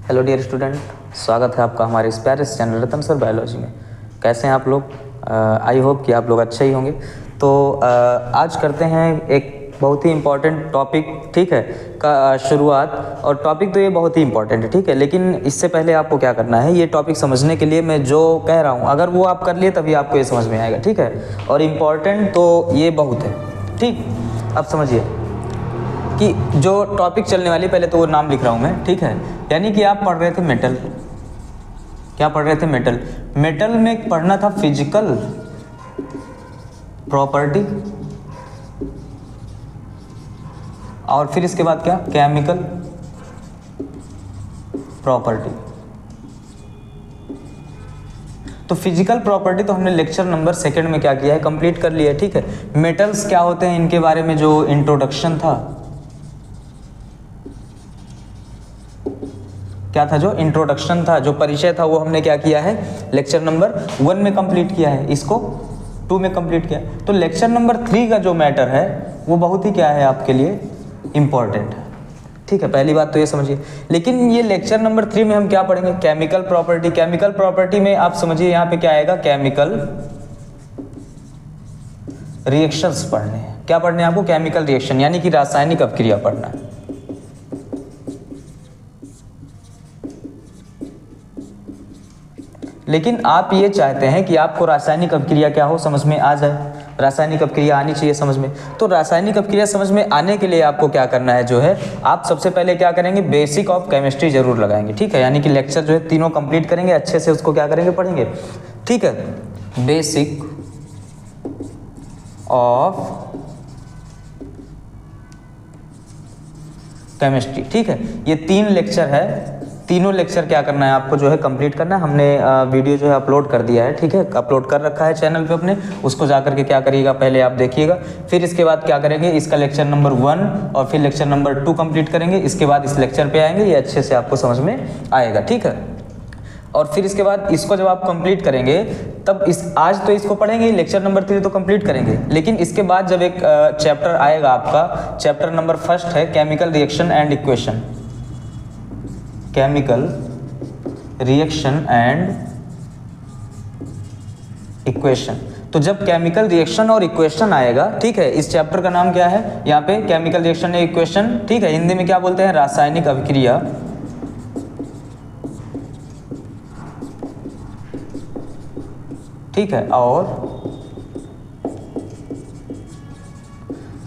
Hello dear student, स्वागत है आपका हमारे इस प्यारे से चैनल रतन सर बायोलॉजी में। कैसे हैं आप लोग? आई होप कि आप लोग अच्छे ही होंगे। तो आज करते हैं एक बहुत ही इम्पॉर्टेंट टॉपिक, ठीक है, का शुरुआत। और टॉपिक तो ये बहुत ही इम्पॉर्टेंट है, ठीक है, लेकिन इससे पहले आपको क्या करना है, ये टॉपिक समझने के लिए मैं जो कह रहा हूँ अगर वो आप कर लिए तभी आपको ये समझ में आएगा, ठीक है। और इम्पॉर्टेंट तो ये बहुत है, ठीक। अब समझिए कि जो टॉपिक चलने वाली, पहले तो वो नाम लिख रहा हूँ मैं, ठीक है। यानी कि आप पढ़ रहे थे मेटल, क्या पढ़ रहे थे? मेटल। मेटल में पढ़ना था फिजिकल प्रॉपर्टी, और फिर इसके बाद क्या? Chemical property. तो फिजिकल प्रॉपर्टी तो हमने लेक्चर नंबर 2 में क्या किया है, कंप्लीट कर लिया है, ठीक है। मेटल्स क्या होते हैं, इनके बारे में जो इंट्रोडक्शन था, क्या था, जो इंट्रोडक्शन था, जो परिचय था, वो हमने क्या किया है, लेक्चर नंबर 1 में कंप्लीट किया है, इसको 2 में कंप्लीट किया। तो लेक्चर नंबर 3 का जो मैटर है वो बहुत ही क्या है आपके लिए इम्पॉर्टेंट है, ठीक है। पहली बात तो ये समझिए। लेकिन ये लेक्चर नंबर 3 में हम क्या पढ़ेंगे? Chemical property. केमिकल प्रॉपर्टी में आप समझिए यहाँ पे क्या आएगा, केमिकल रिएक्शंस पढ़ने हैं। क्या पढ़ने हैं आपको? केमिकल रिएक्शन, यानी कि रासायनिक अपक्रिया पढ़ना है। लेकिन आप ये चाहते हैं कि आपको रासायनिक अपक्रिया क्या हो, समझ में आ जाए, रासायनिक अपक्रिया आनी चाहिए समझ में। तो रासायनिक अपक्रिया समझ में आने के लिए आपको क्या करना है, जो है आप सबसे पहले क्या करेंगे, बेसिक ऑफ केमिस्ट्री जरूर लगाएंगे, ठीक है। यानी कि लेक्चर जो है तीनों कंप्लीट करेंगे, अच्छे से उसको क्या करेंगे, पढ़ेंगे, ठीक है। बेसिक ऑफ केमिस्ट्री, ठीक है। ये 3 लेक्चर है, तीनों लेक्चर क्या करना है आपको, जो है कंप्लीट करना है। हमने वीडियो जो है अपलोड कर दिया है, ठीक है, अपलोड कर रखा है चैनल पे अपने, उसको जाकर के क्या करिएगा, पहले आप देखिएगा। फिर इसके बाद क्या करेंगे, इसका लेक्चर नंबर 1 और फिर लेक्चर नंबर 2 कंप्लीट करेंगे। इसके बाद इस लेक्चर पे आएंगे, ये अच्छे से आपको समझ में आएगा, ठीक है। और फिर इसके बाद इसको जब आप कंप्लीट करेंगे तब आज तो इसको पढ़ेंगे, लेक्चर नंबर 3 तो कंप्लीट करेंगे। लेकिन इसके बाद जब एक चैप्टर आएगा आपका, चैप्टर नंबर 1 है chemical reaction and equation, chemical reaction and equation. तो जब केमिकल रिएक्शन और इक्वेशन आएगा, ठीक है, इस चैप्टर का नाम क्या है यहाँ पे, केमिकल रिएक्शन एंड इक्वेशन, ठीक है। हिंदी में क्या बोलते हैं, रासायनिक अभिक्रिया, ठीक है, और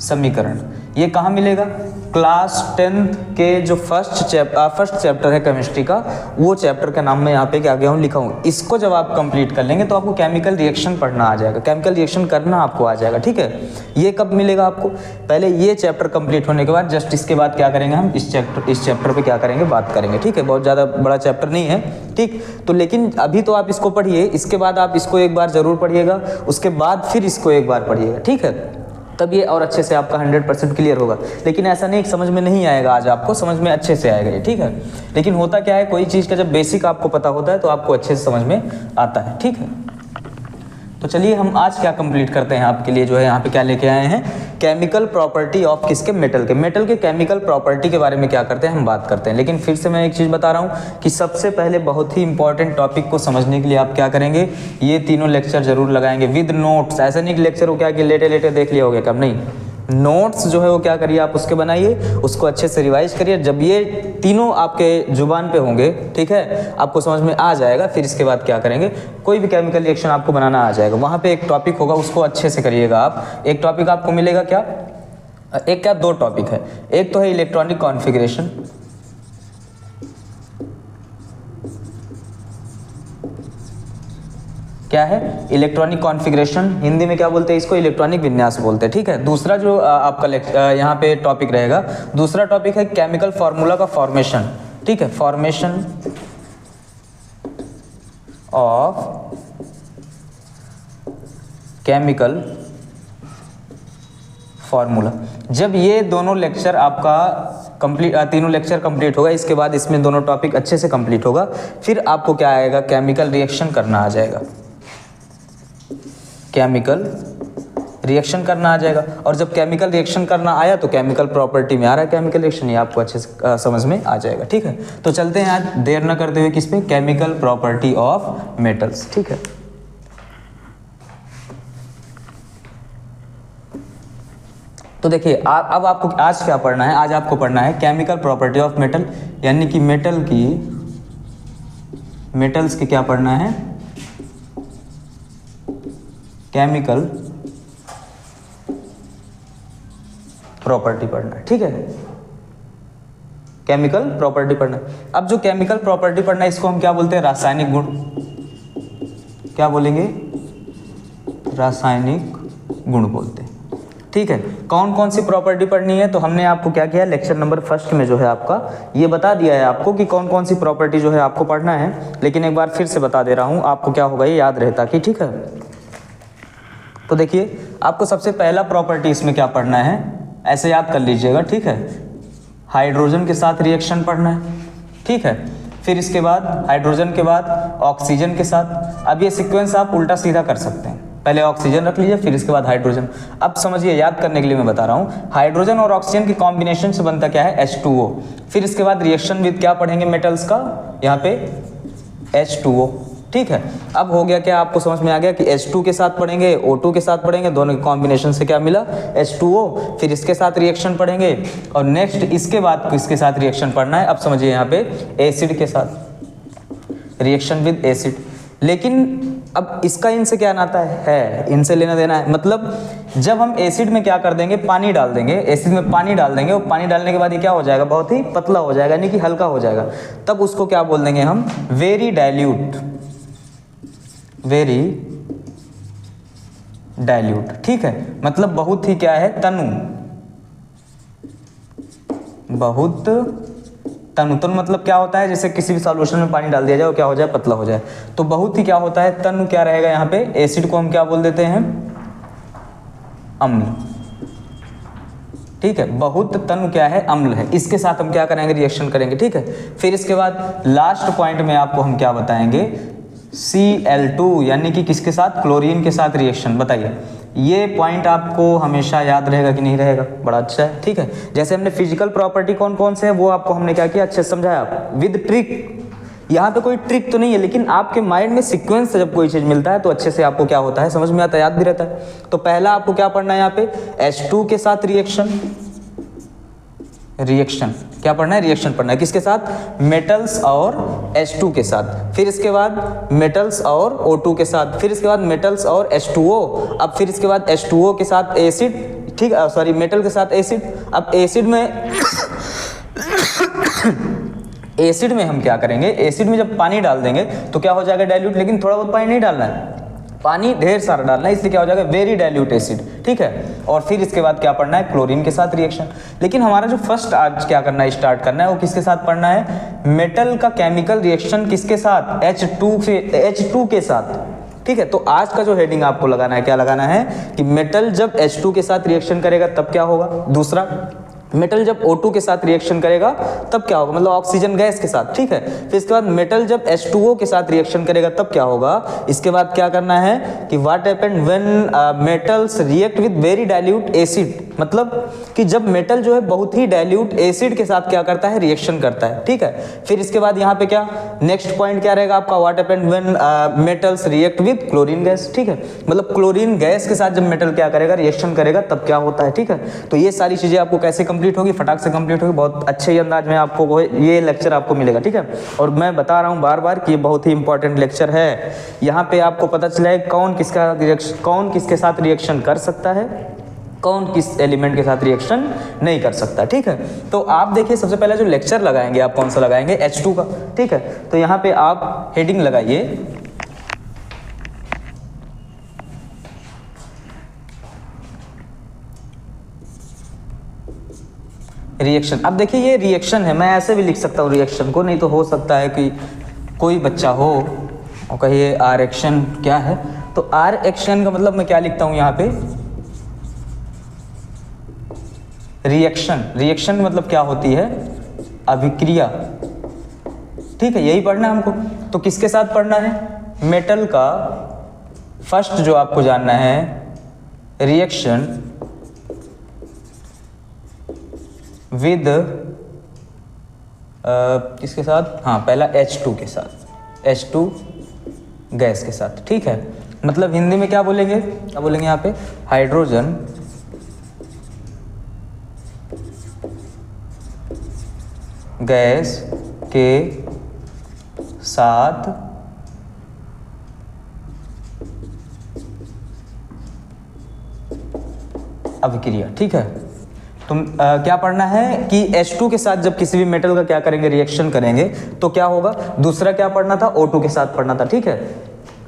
समीकरण। ये कहाँ मिलेगा? क्लास 10th के जो फर्स्ट चैप्टर है केमिस्ट्री का, वो चैप्टर का नाम मैं यहाँ पे क्या गया हूँ, लिखा हूँ। इसको जब आप कंप्लीट कर लेंगे तो आपको केमिकल रिएक्शन पढ़ना आ जाएगा, केमिकल रिएक्शन करना आपको आ जाएगा, ठीक है। ये कब मिलेगा आपको? पहले ये चैप्टर कंप्लीट होने के बाद, जस्ट इसके बाद क्या करेंगे हम, इस चैप्टर पे क्या करेंगे, बात करेंगे, ठीक है। बहुत ज़्यादा बड़ा चैप्टर नहीं है, ठीक। तो लेकिन अभी तो आप इसको पढ़िए, इसके बाद आप इसको एक बार जरूर पढ़िएगा, उसके बाद फिर इसको एक बार पढ़िएगा, ठीक है। तब ये और अच्छे से आपका 100% क्लियर होगा। लेकिन ऐसा नहीं समझ में नहीं आएगा, आज आपको समझ में अच्छे से आएगा ये, ठीक है। लेकिन होता क्या है, कोई चीज़ का जब बेसिक आपको पता होता है तो आपको अच्छे से समझ में आता है, ठीक है। तो चलिए हम आज क्या कंप्लीट करते हैं आपके लिए, जो है यहाँ पे क्या लेके आए हैं, केमिकल प्रॉपर्टी ऑफ किसके, मेटल के। मेटल के केमिकल प्रॉपर्टी के बारे में क्या करते हैं, हम बात करते हैं। लेकिन फिर से मैं एक चीज़ बता रहा हूँ कि सबसे पहले बहुत ही इंपॉर्टेंट टॉपिक को समझने के लिए आप क्या करेंगे, ये तीनों लेक्चर जरूर लगाएंगे विद नोट्स। ऐसा नहीं कि लेक्चर को क्या कि लेटे लेटे देख लिया हो गया, कब नहीं। नोट्स जो है वो क्या करिए, आप उसके बनाइए, उसको अच्छे से रिवाइज करिए। जब ये तीनों आपके जुबान पे होंगे, ठीक है, आपको समझ में आ जाएगा। फिर इसके बाद क्या करेंगे, कोई भी केमिकल रिएक्शन आपको बनाना आ जाएगा। वहाँ पे एक टॉपिक होगा, उसको अच्छे से करिएगा आप। एक टॉपिक आपको मिलेगा क्या, एक क्या, 2 टॉपिक है। एक तो है इलेक्ट्रॉनिक कॉन्फ़िगरेशन, क्या है, इलेक्ट्रॉनिक कॉन्फ़िगरेशन, हिंदी में क्या बोलते हैं इसको, इलेक्ट्रॉनिक विन्यास बोलते हैं, ठीक है। दूसरा जो आपका यहाँ पे टॉपिक रहेगा, दूसरा टॉपिक है केमिकल फार्मूला का फॉर्मेशन, ठीक है, फॉर्मेशन ऑफ केमिकल फार्मूला। जब ये दोनों लेक्चर आपका कंप्लीट, तीनों लेक्चर कंप्लीट होगा, इसके बाद इसमें दोनों टॉपिक अच्छे से कंप्लीट होगा, फिर आपको क्या आएगा, केमिकल रिएक्शन करना आ जाएगा, केमिकल रिएक्शन करना आ जाएगा, और जब केमिकल रिएक्शन करना आया तो केमिकल प्रॉपर्टी में आ रहा है केमिकल रिएक्शन, ये आपको अच्छे से समझ में आ जाएगा। ठीक है, तो चलते हैं आज देर न करते हुए किस पे, केमिकल प्रॉपर्टी ऑफ मेटल्स। ठीक है, तो देखिए अब आपको आज क्या पढ़ना है, आज आपको पढ़ना है केमिकल प्रॉपर्टी ऑफ मेटल, यानी कि मेटल्स की क्या पढ़ना है, केमिकल प्रॉपर्टी पढ़ना है। ठीक है, केमिकल प्रॉपर्टी पढ़ना है। अब जो केमिकल प्रॉपर्टी पढ़ना है इसको हम क्या बोलते हैं, रासायनिक गुण। क्या बोलेंगे, रासायनिक गुण बोलते हैं। ठीक है, कौन कौन सी प्रॉपर्टी पढ़नी है, तो हमने आपको क्या किया, लेक्चर नंबर फर्स्ट में जो है आपका ये बता दिया है आपको कि कौन कौन सी प्रॉपर्टी जो है आपको पढ़ना है, लेकिन एक बार फिर से बता दे रहा हूं, आपको क्या होगा ये याद रहता कि। ठीक है, तो देखिए आपको सबसे पहला प्रॉपर्टी इसमें क्या पढ़ना है, ऐसे याद कर लीजिएगा। ठीक है, हाइड्रोजन के साथ रिएक्शन पढ़ना है। ठीक है, फिर इसके बाद हाइड्रोजन के बाद ऑक्सीजन के साथ। अब ये सीक्वेंस आप उल्टा सीधा कर सकते हैं, पहले ऑक्सीजन रख लीजिए फिर इसके बाद हाइड्रोजन। अब समझिए, याद करने के लिए मैं बता रहा हूँ, हाइड्रोजन और ऑक्सीजन की कॉम्बिनेशन से बनता क्या है, H2O। फिर इसके बाद रिएक्शन विद क्या पढ़ेंगे, मेटल्स का, यहाँ पे H2O। ठीक है, अब हो गया क्या, आपको समझ में आ गया कि H2 के साथ पढ़ेंगे, O2 के साथ पढ़ेंगे, दोनों की कॉम्बिनेशन से क्या मिला, H2O। फिर इसके साथ रिएक्शन पढ़ेंगे और नेक्स्ट इसके बाद इसके साथ रिएक्शन पढ़ना है। अब समझिए यहाँ पे एसिड के साथ रिएक्शन विद एसिड, लेकिन अब इसका इनसे क्या नाता है, इनसे लेना देना है। मतलब जब हम एसिड में क्या कर देंगे, पानी डाल देंगे, एसिड में पानी डाल देंगे, और पानी डालने के बाद ये क्या हो जाएगा, बहुत ही पतला हो जाएगा, यानी कि हल्का हो जाएगा। तब उसको क्या बोल देंगे हम, वेरी डाइल्यूट। ठीक है, मतलब बहुत ही क्या है, तनु, बहुत तनु। तनु मतलब क्या होता है, जैसे किसी भी सॉल्यूशन में पानी डाल दिया जाए वो क्या हो जाए, पतला हो जाए। तो बहुत ही क्या होता है, तनु क्या रहेगा यहाँ पे, एसिड को हम क्या बोल देते हैं, अम्ल। ठीक है, बहुत तनु क्या है, अम्ल है। इसके साथ हम क्या करेंगे, रिएक्शन करेंगे। ठीक है, फिर इसके बाद लास्ट पॉइंट में आपको हम क्या बताएंगे, Cl2, यानी कि किसके साथ, क्लोरीन के साथ रिएक्शन। बताइए ये पॉइंट आपको हमेशा याद रहेगा कि नहीं रहेगा, बड़ा अच्छा है। ठीक है, जैसे हमने फिजिकल प्रॉपर्टी कौन कौन से है वो आपको हमने क्या किया, अच्छे से समझाया विद ट्रिक। यहाँ पे कोई ट्रिक तो नहीं है, लेकिन आपके माइंड में सीक्वेंस से जब कोई चीज मिलता है तो अच्छे से आपको क्या होता है, समझ में आता है, याद भी रहता है। तो पहला आपको क्या पढ़ना है यहाँ पे, H2 के साथ रिएक्शन क्या पढ़ना है, रिएक्शन पढ़ना है, किसके साथ, मेटल्स और H2 के साथ। फिर इसके बाद मेटल्स और O2 के साथ, फिर इसके बाद मेटल्स और H2O। अब फिर इसके बाद H2O के साथ एसिड, ठीक, सॉरी मेटल के साथ एसिड। अब एसिड में एसिड में हम क्या करेंगे, एसिड में जब पानी डाल देंगे तो क्या हो जाएगा, डाइल्यूट। लेकिन थोड़ा बहुत पानी नहीं डालना है, पानी ढेर सारा डालना है, इसलिए क्या हो जाएगा, वेरी डाइल्यूट एसिड। ठीक है, और फिर इसके बाद क्या पढ़ना है, क्लोरीन के साथ रिएक्शन। लेकिन हमारा जो फर्स्ट आज क्या करना है, स्टार्ट करना है, वो किसके साथ पढ़ना है, मेटल का केमिकल रिएक्शन किसके साथ, H2 के साथ। ठीक है, तो आज का जो हेडिंग आपको लगाना है, क्या लगाना है कि मेटल जब H2 के साथ रिएक्शन करेगा तब क्या होगा। दूसरा, मेटल जब O2 के साथ रिएक्शन करेगा तब क्या होगा, मतलब ऑक्सीजन गैस के साथ। ठीक है, फिर इसके बाद मेटल जब H2O के साथ रिएक्शन करेगा तब क्या होगा। इसके बाद क्या करना है कि what happened when metals react with very dilute acid, मतलब कि जब मेटल जो है बहुत ही डाइल्यूट एसिड के साथ क्या करता है, रिएक्शन करता है। ठीक है, फिर इसके बाद यहाँ पे क्या नेक्स्ट पॉइंट क्या रहेगा आपका, what happened when metals react with chlorine gas. ठीक है, मतलब क्लोरीन गैस के साथ जब मेटल क्या करेगा, रिएक्शन करेगा तब क्या होता है। ठीक है, तो ये सारी चीजें आपको कैसे कंप्लीट होगी, फटाक से कंप्लीट होगी, बहुत अच्छे अंदाज में आपको ये लेक्चर आपको मिलेगा। ठीक है, और मैं बता रहा हूँ बार बार कि ये बहुत ही इंपॉर्टेंट लेक्चर है। यहाँ पे आपको पता चला है कौन किसके साथ रिएक्शन कर सकता है, कौन किस एलिमेंट के साथ रिएक्शन नहीं कर सकता। ठीक है, तो आप देखिए सबसे पहले जो लेक्चर लगाएंगे आप कौन सा लगाएंगे, H2 का। ठीक है, तो यहाँ पे आप हेडिंग लगाइए रिएक्शन। अब देखिए ये रिएक्शन है, मैं ऐसे भी लिख सकता हूँ रिएक्शन को, नहीं तो हो सकता है कि कोई बच्चा हो और कहिए आर एक्शन क्या है, तो आर एक्शन का मतलब मैं क्या लिखता हूँ यहाँ पे, रिएक्शन मतलब क्या होती है, अभिक्रिया। ठीक है, यही पढ़ना है हमको। तो किसके साथ पढ़ना है, मेटल का फर्स्ट जो आपको जानना है रिएक्शन विद किसके साथ, हाँ पहला H2 के साथ, H2 गैस के साथ, ठीक है। मतलब हिंदी में क्या बोलेंगे, क्या बोलेंगे यहाँ पे, हाइड्रोजन गैस के साथ अभिक्रिया, ठीक है। तुम क्या पढ़ना है कि H2 के साथ जब किसी भी मेटल का क्या करेंगे, रिएक्शन करेंगे तो क्या होगा। दूसरा क्या पढ़ना था, O2 के साथ पढ़ना था, ठीक है।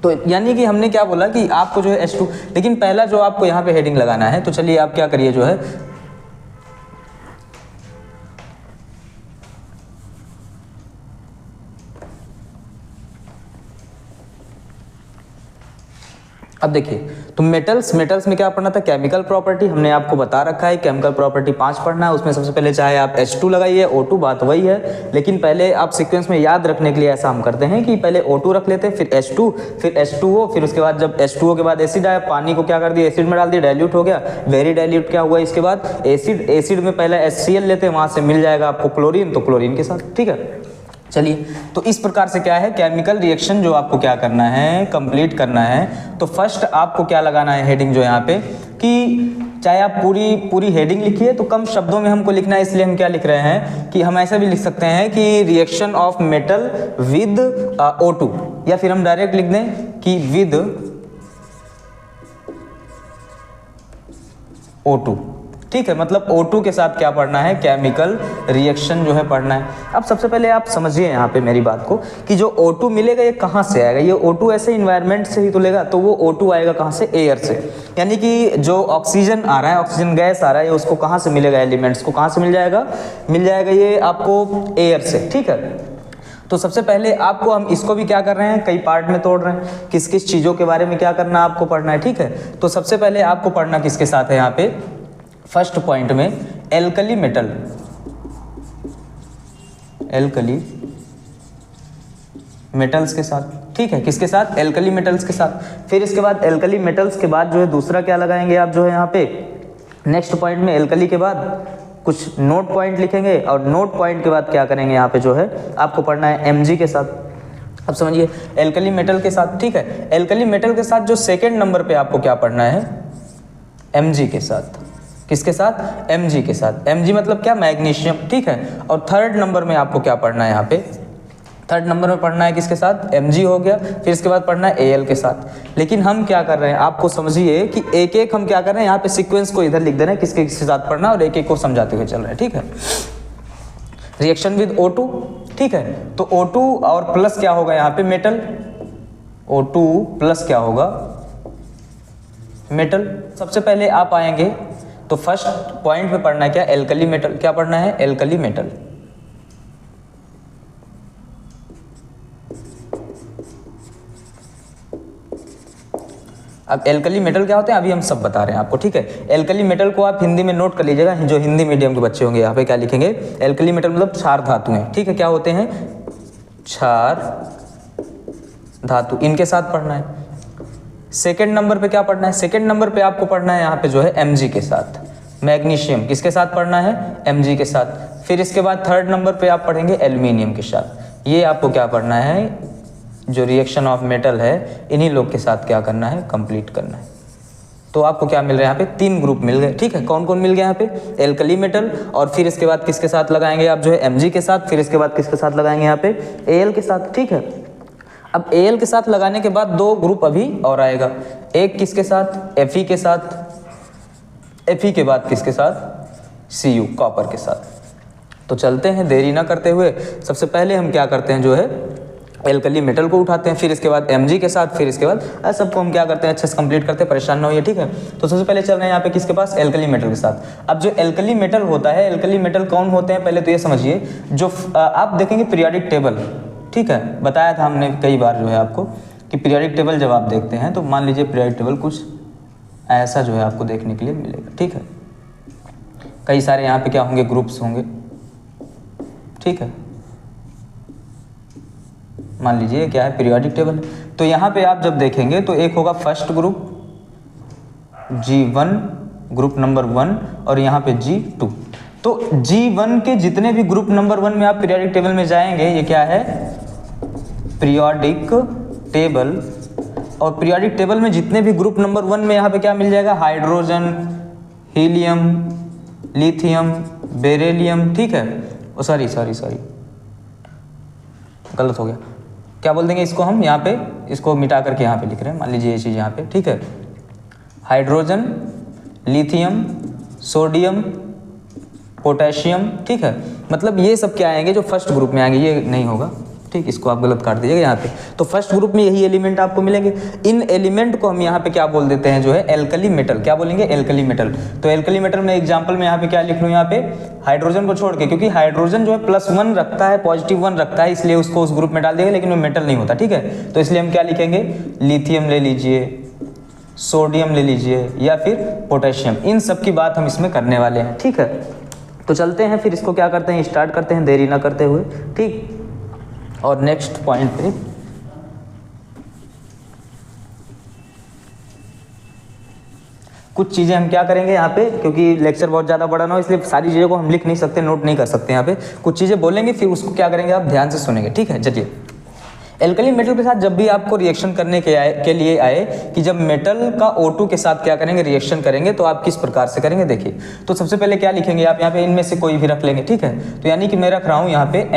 तो यानी कि हमने क्या बोला कि आपको जो है H2, लेकिन पहला जो आपको यहाँ पे हेडिंग लगाना है, तो चलिए आप क्या करिए जो है, अब देखिए, तो मेटल्स में क्या पढ़ना था, केमिकल प्रॉपर्टी हमने आपको बता रखा है, केमिकल प्रॉपर्टी 5 पढ़ना है। उसमें सबसे पहले चाहे आप H2 लगाइए, O2, बात वही है, लेकिन पहले आप सीक्वेंस में याद रखने के लिए ऐसा हम करते हैं कि पहले O2 रख लेते हैं, फिर H2, फिर H2O, फिर उसके बाद जब H2O के बाद एसिड आया, पानी को क्या कर दिया, एसिड में डाल दिया, डाइल्यूट हो गया, वेरी डाइल्यूट क्या हुआ, इसके बाद एसिड में पहले HCl लेते हैं, वहाँ से मिल जाएगा आपको क्लोरीन, तो क्लोरीन के साथ, ठीक है। चलिए, तो इस प्रकार से क्या है, केमिकल रिएक्शन जो आपको क्या करना है, कंप्लीट करना है। तो फर्स्ट आपको क्या लगाना है हेडिंग जो यहाँ पे, कि चाहे आप पूरी हेडिंग लिखिए तो कम शब्दों में हमको लिखना है, इसलिए हम क्या लिख रहे हैं कि हम ऐसा भी लिख सकते हैं कि reaction of metal with O2, या फिर हम डायरेक्ट लिख दें कि विद O2, ठीक है। मतलब O2 के साथ क्या पढ़ना है, केमिकल रिएक्शन जो है पढ़ना है। अब सबसे पहले आप समझिए यहाँ पे मेरी बात को कि जो O2 मिलेगा ये कहाँ से आएगा, ये O2 ऐसे इन्वायरमेंट से ही तो लेगा, तो वो O2 आएगा कहाँ से, एयर से। यानी कि जो ऑक्सीजन आ रहा है, ऑक्सीजन गैस आ रहा है, उसको कहाँ से मिलेगा, एलिमेंट्स को कहाँ से मिल जाएगा ये आपको एयर से, ठीक है। तो सबसे पहले आपको हम इसको भी क्या कर रहे हैं, कई पार्ट में तोड़ रहे हैं, किस किस चीज़ों के बारे में क्या करना आपको पढ़ना है, ठीक है। तो सबसे पहले आपको पढ़ना किसके साथ है, यहाँ पे फर्स्ट पॉइंट में एल्कली मेटल्स के साथ, ठीक है। किसके साथ, एल्कली मेटल्स के साथ। फिर इसके बाद एल्कली मेटल्स के बाद जो है दूसरा क्या लगाएंगे आप जो है यहाँ पे, नेक्स्ट पॉइंट में एल्कली के बाद कुछ नोट पॉइंट लिखेंगे, और नोट पॉइंट के बाद क्या करेंगे यहाँ पे जो है आपको पढ़ना है Mg के साथ। अब समझिए, एल्कली मेटल के साथ, ठीक है। एल्कली मेटल के साथ जो सेकेंड नंबर पे आपको क्या पढ़ना है, Mg के साथ। किसके साथ, Mg के साथ। Mg मतलब क्या, मैग्नीशियम, ठीक है। और थर्ड नंबर में आपको क्या पढ़ना है, यहाँ पे थर्ड नंबर में पढ़ना है किसके साथ, Mg हो गया। फिर इसके बाद पढ़ना है Al के साथ। लेकिन हम क्या कर रहे हैं, आपको समझिए कि एक एक हम क्या कर रहे हैं, यहाँ पे सीक्वेंस को इधर लिख दे रहे हैं, किसके किसके साथ पढ़ना, और एक एक को समझाते हुए चल रहे हैं, ठीक है। रिएक्शन विद O2, ठीक है। तो O2 और प्लस क्या होगा यहाँ पे, मेटल, O2 प्लस क्या होगा, मेटल। सबसे पहले आप आएंगे तो फर्स्ट पॉइंट पे पढ़ना है क्या, एल्कली मेटल। क्या पढ़ना है, एल्कली मेटल। अब एल्कली मेटल क्या होते हैं अभी हम सब बता रहे हैं आपको, ठीक है। एल्कली मेटल को आप हिंदी में नोट कर लीजिएगा, जो हिंदी मीडियम के बच्चे होंगे यहाँ पे क्या लिखेंगे, एल्कली मेटल मतलब क्षार धातुएं, ठीक है। क्या होते हैं, क्षार धातु, इनके साथ पढ़ना है। सेकेंड नंबर पे क्या पढ़ना है, सेकेंड नंबर पे आपको पढ़ना है यहाँ पे जो है Mg के साथ, मैग्नीशियम किसके साथ पढ़ना है, Mg के साथ। फिर इसके बाद थर्ड नंबर पे आप पढ़ेंगे एल्यूमिनियम के साथ। ये आपको क्या पढ़ना है, जो रिएक्शन ऑफ मेटल है इन्हीं लोग के साथ क्या करना है, कंप्लीट करना है। तो आपको क्या मिल रहा है यहाँ पे, 3 ग्रुप मिल गए, ठीक है। कौन कौन मिल गया यहाँ पे, एल्कली मेटल, और फिर इसके बाद किसके साथ लगाएंगे आप जो है Mg के साथ, फिर इसके बाद किसके साथ लगाएंगे यहाँ पे, Al के साथ, ठीक है। अब Al के साथ लगाने के बाद 2 ग्रुप अभी और आएगा, एक किसके साथ, Fe के साथ, Fe के बाद किसके साथ, Cu, कॉपर के साथ। तो चलते हैं देरी ना करते हुए, सबसे पहले हम क्या करते हैं जो है एल्कली मेटल को उठाते हैं, फिर इसके बाद Mg के साथ, फिर इसके बाद सबको हम क्या करते हैं अच्छे से कंप्लीट करते हैं, परेशान ना होइए, ठीक है। तो सबसे पहले चल रहे हैं यहाँ पे किसके पास, एल्कली मेटल के साथ। अब जो एल्कली मेटल होता है, एल्कली मेटल कौन होते हैं पहले तो ये समझिए, जो आप देखेंगे पीरियोडिक टेबल, ठीक है, बताया था हमने कई बार जो है आपको कि पीरियोडिक टेबल जब आप देखते हैं तो मान लीजिए पीरियोडिक टेबल कुछ ऐसा जो है आपको देखने के लिए मिलेगा, ठीक है। कई सारे यहाँ पे क्या होंगे, ग्रुप्स होंगे, ठीक है। मान लीजिए क्या है, पीरियोडिक टेबल। तो यहाँ पे आप जब देखेंगे तो एक होगा first group, G1 group number 1 और यहाँ पे G2। तो G1 के जितने भी ग्रुप नंबर 1 में आप पीरियोडिक टेबल में जाएंगे, ये क्या है, पीरियोडिक टेबल, और पीरियोडिक टेबल में जितने भी ग्रुप नंबर 1 में यहाँ पे क्या मिल जाएगा, हाइड्रोजन, हीलियम, लिथियम, बेरिलियम, ठीक है। ओ सॉरी गलत हो गया, क्या बोल देंगे इसको हम, यहाँ पे इसको मिटा करके यहाँ पे लिख रहे हैं, मान लीजिए ये चीज़ यहाँ पे, ठीक है। हाइड्रोजन, लिथियम, सोडियम, पोटेशियम, ठीक है। मतलब ये सब क्या आएंगे, जो फर्स्ट ग्रुप में आएंगे, ये नहीं होगा, ठीक, इसको आप गलत काट दीजिएगा यहाँ पे। तो फर्स्ट ग्रुप में यही एलिमेंट आपको मिलेंगे। इन एलिमेंट को हम यहाँ पे क्या बोल देते हैं, जो है एल्कली मेटल, क्या बोलेंगे, एल्कली मेटल। तो एल्कली मेटल में एग्जांपल में यहाँ पे क्या लिख लूँ, यहाँ पे हाइड्रोजन को छोड़ के, क्योंकि हाइड्रोजन जो है +1 रखता है, +1 रखता है, इसलिए उसको उस ग्रुप में डाल देंगे, लेकिन वो मेटल नहीं होता, ठीक है। तो इसलिए हम क्या लिखेंगे, लिथियम ले लीजिए, सोडियम ले लीजिए, या फिर पोटेशियम, इन सब की बात हम इसमें करने वाले हैं, ठीक है। तो चलते हैं फिर, इसको क्या करते हैं, स्टार्ट करते हैं देरी ना करते हुए, ठीक। और नेक्स्ट पॉइंट पे कुछ चीज़ें हम क्या करेंगे यहाँ पे, क्योंकि लेक्चर बहुत ज़्यादा बड़ा ना हो, इसलिए सारी चीज़ों को हम लिख नहीं सकते, नोट नहीं कर सकते। यहाँ पे कुछ चीज़ें बोलेंगे, फिर उसको क्या करेंगे, आप ध्यान से सुनेंगे, ठीक है। चलिए, एल्कली मेटल के साथ जब भी आपको रिएक्शन करने के लिए आए कि जब मेटल का O2 के साथ क्या करेंगे, रिएक्शन करेंगे, तो आप किस प्रकार से करेंगे, देखिए। तो सबसे पहले क्या लिखेंगे आप, यहाँ पे इनमें से कोई भी रख लेंगे, ठीक है। तो यानी कि मैं रख रहा हूँ यहाँ पे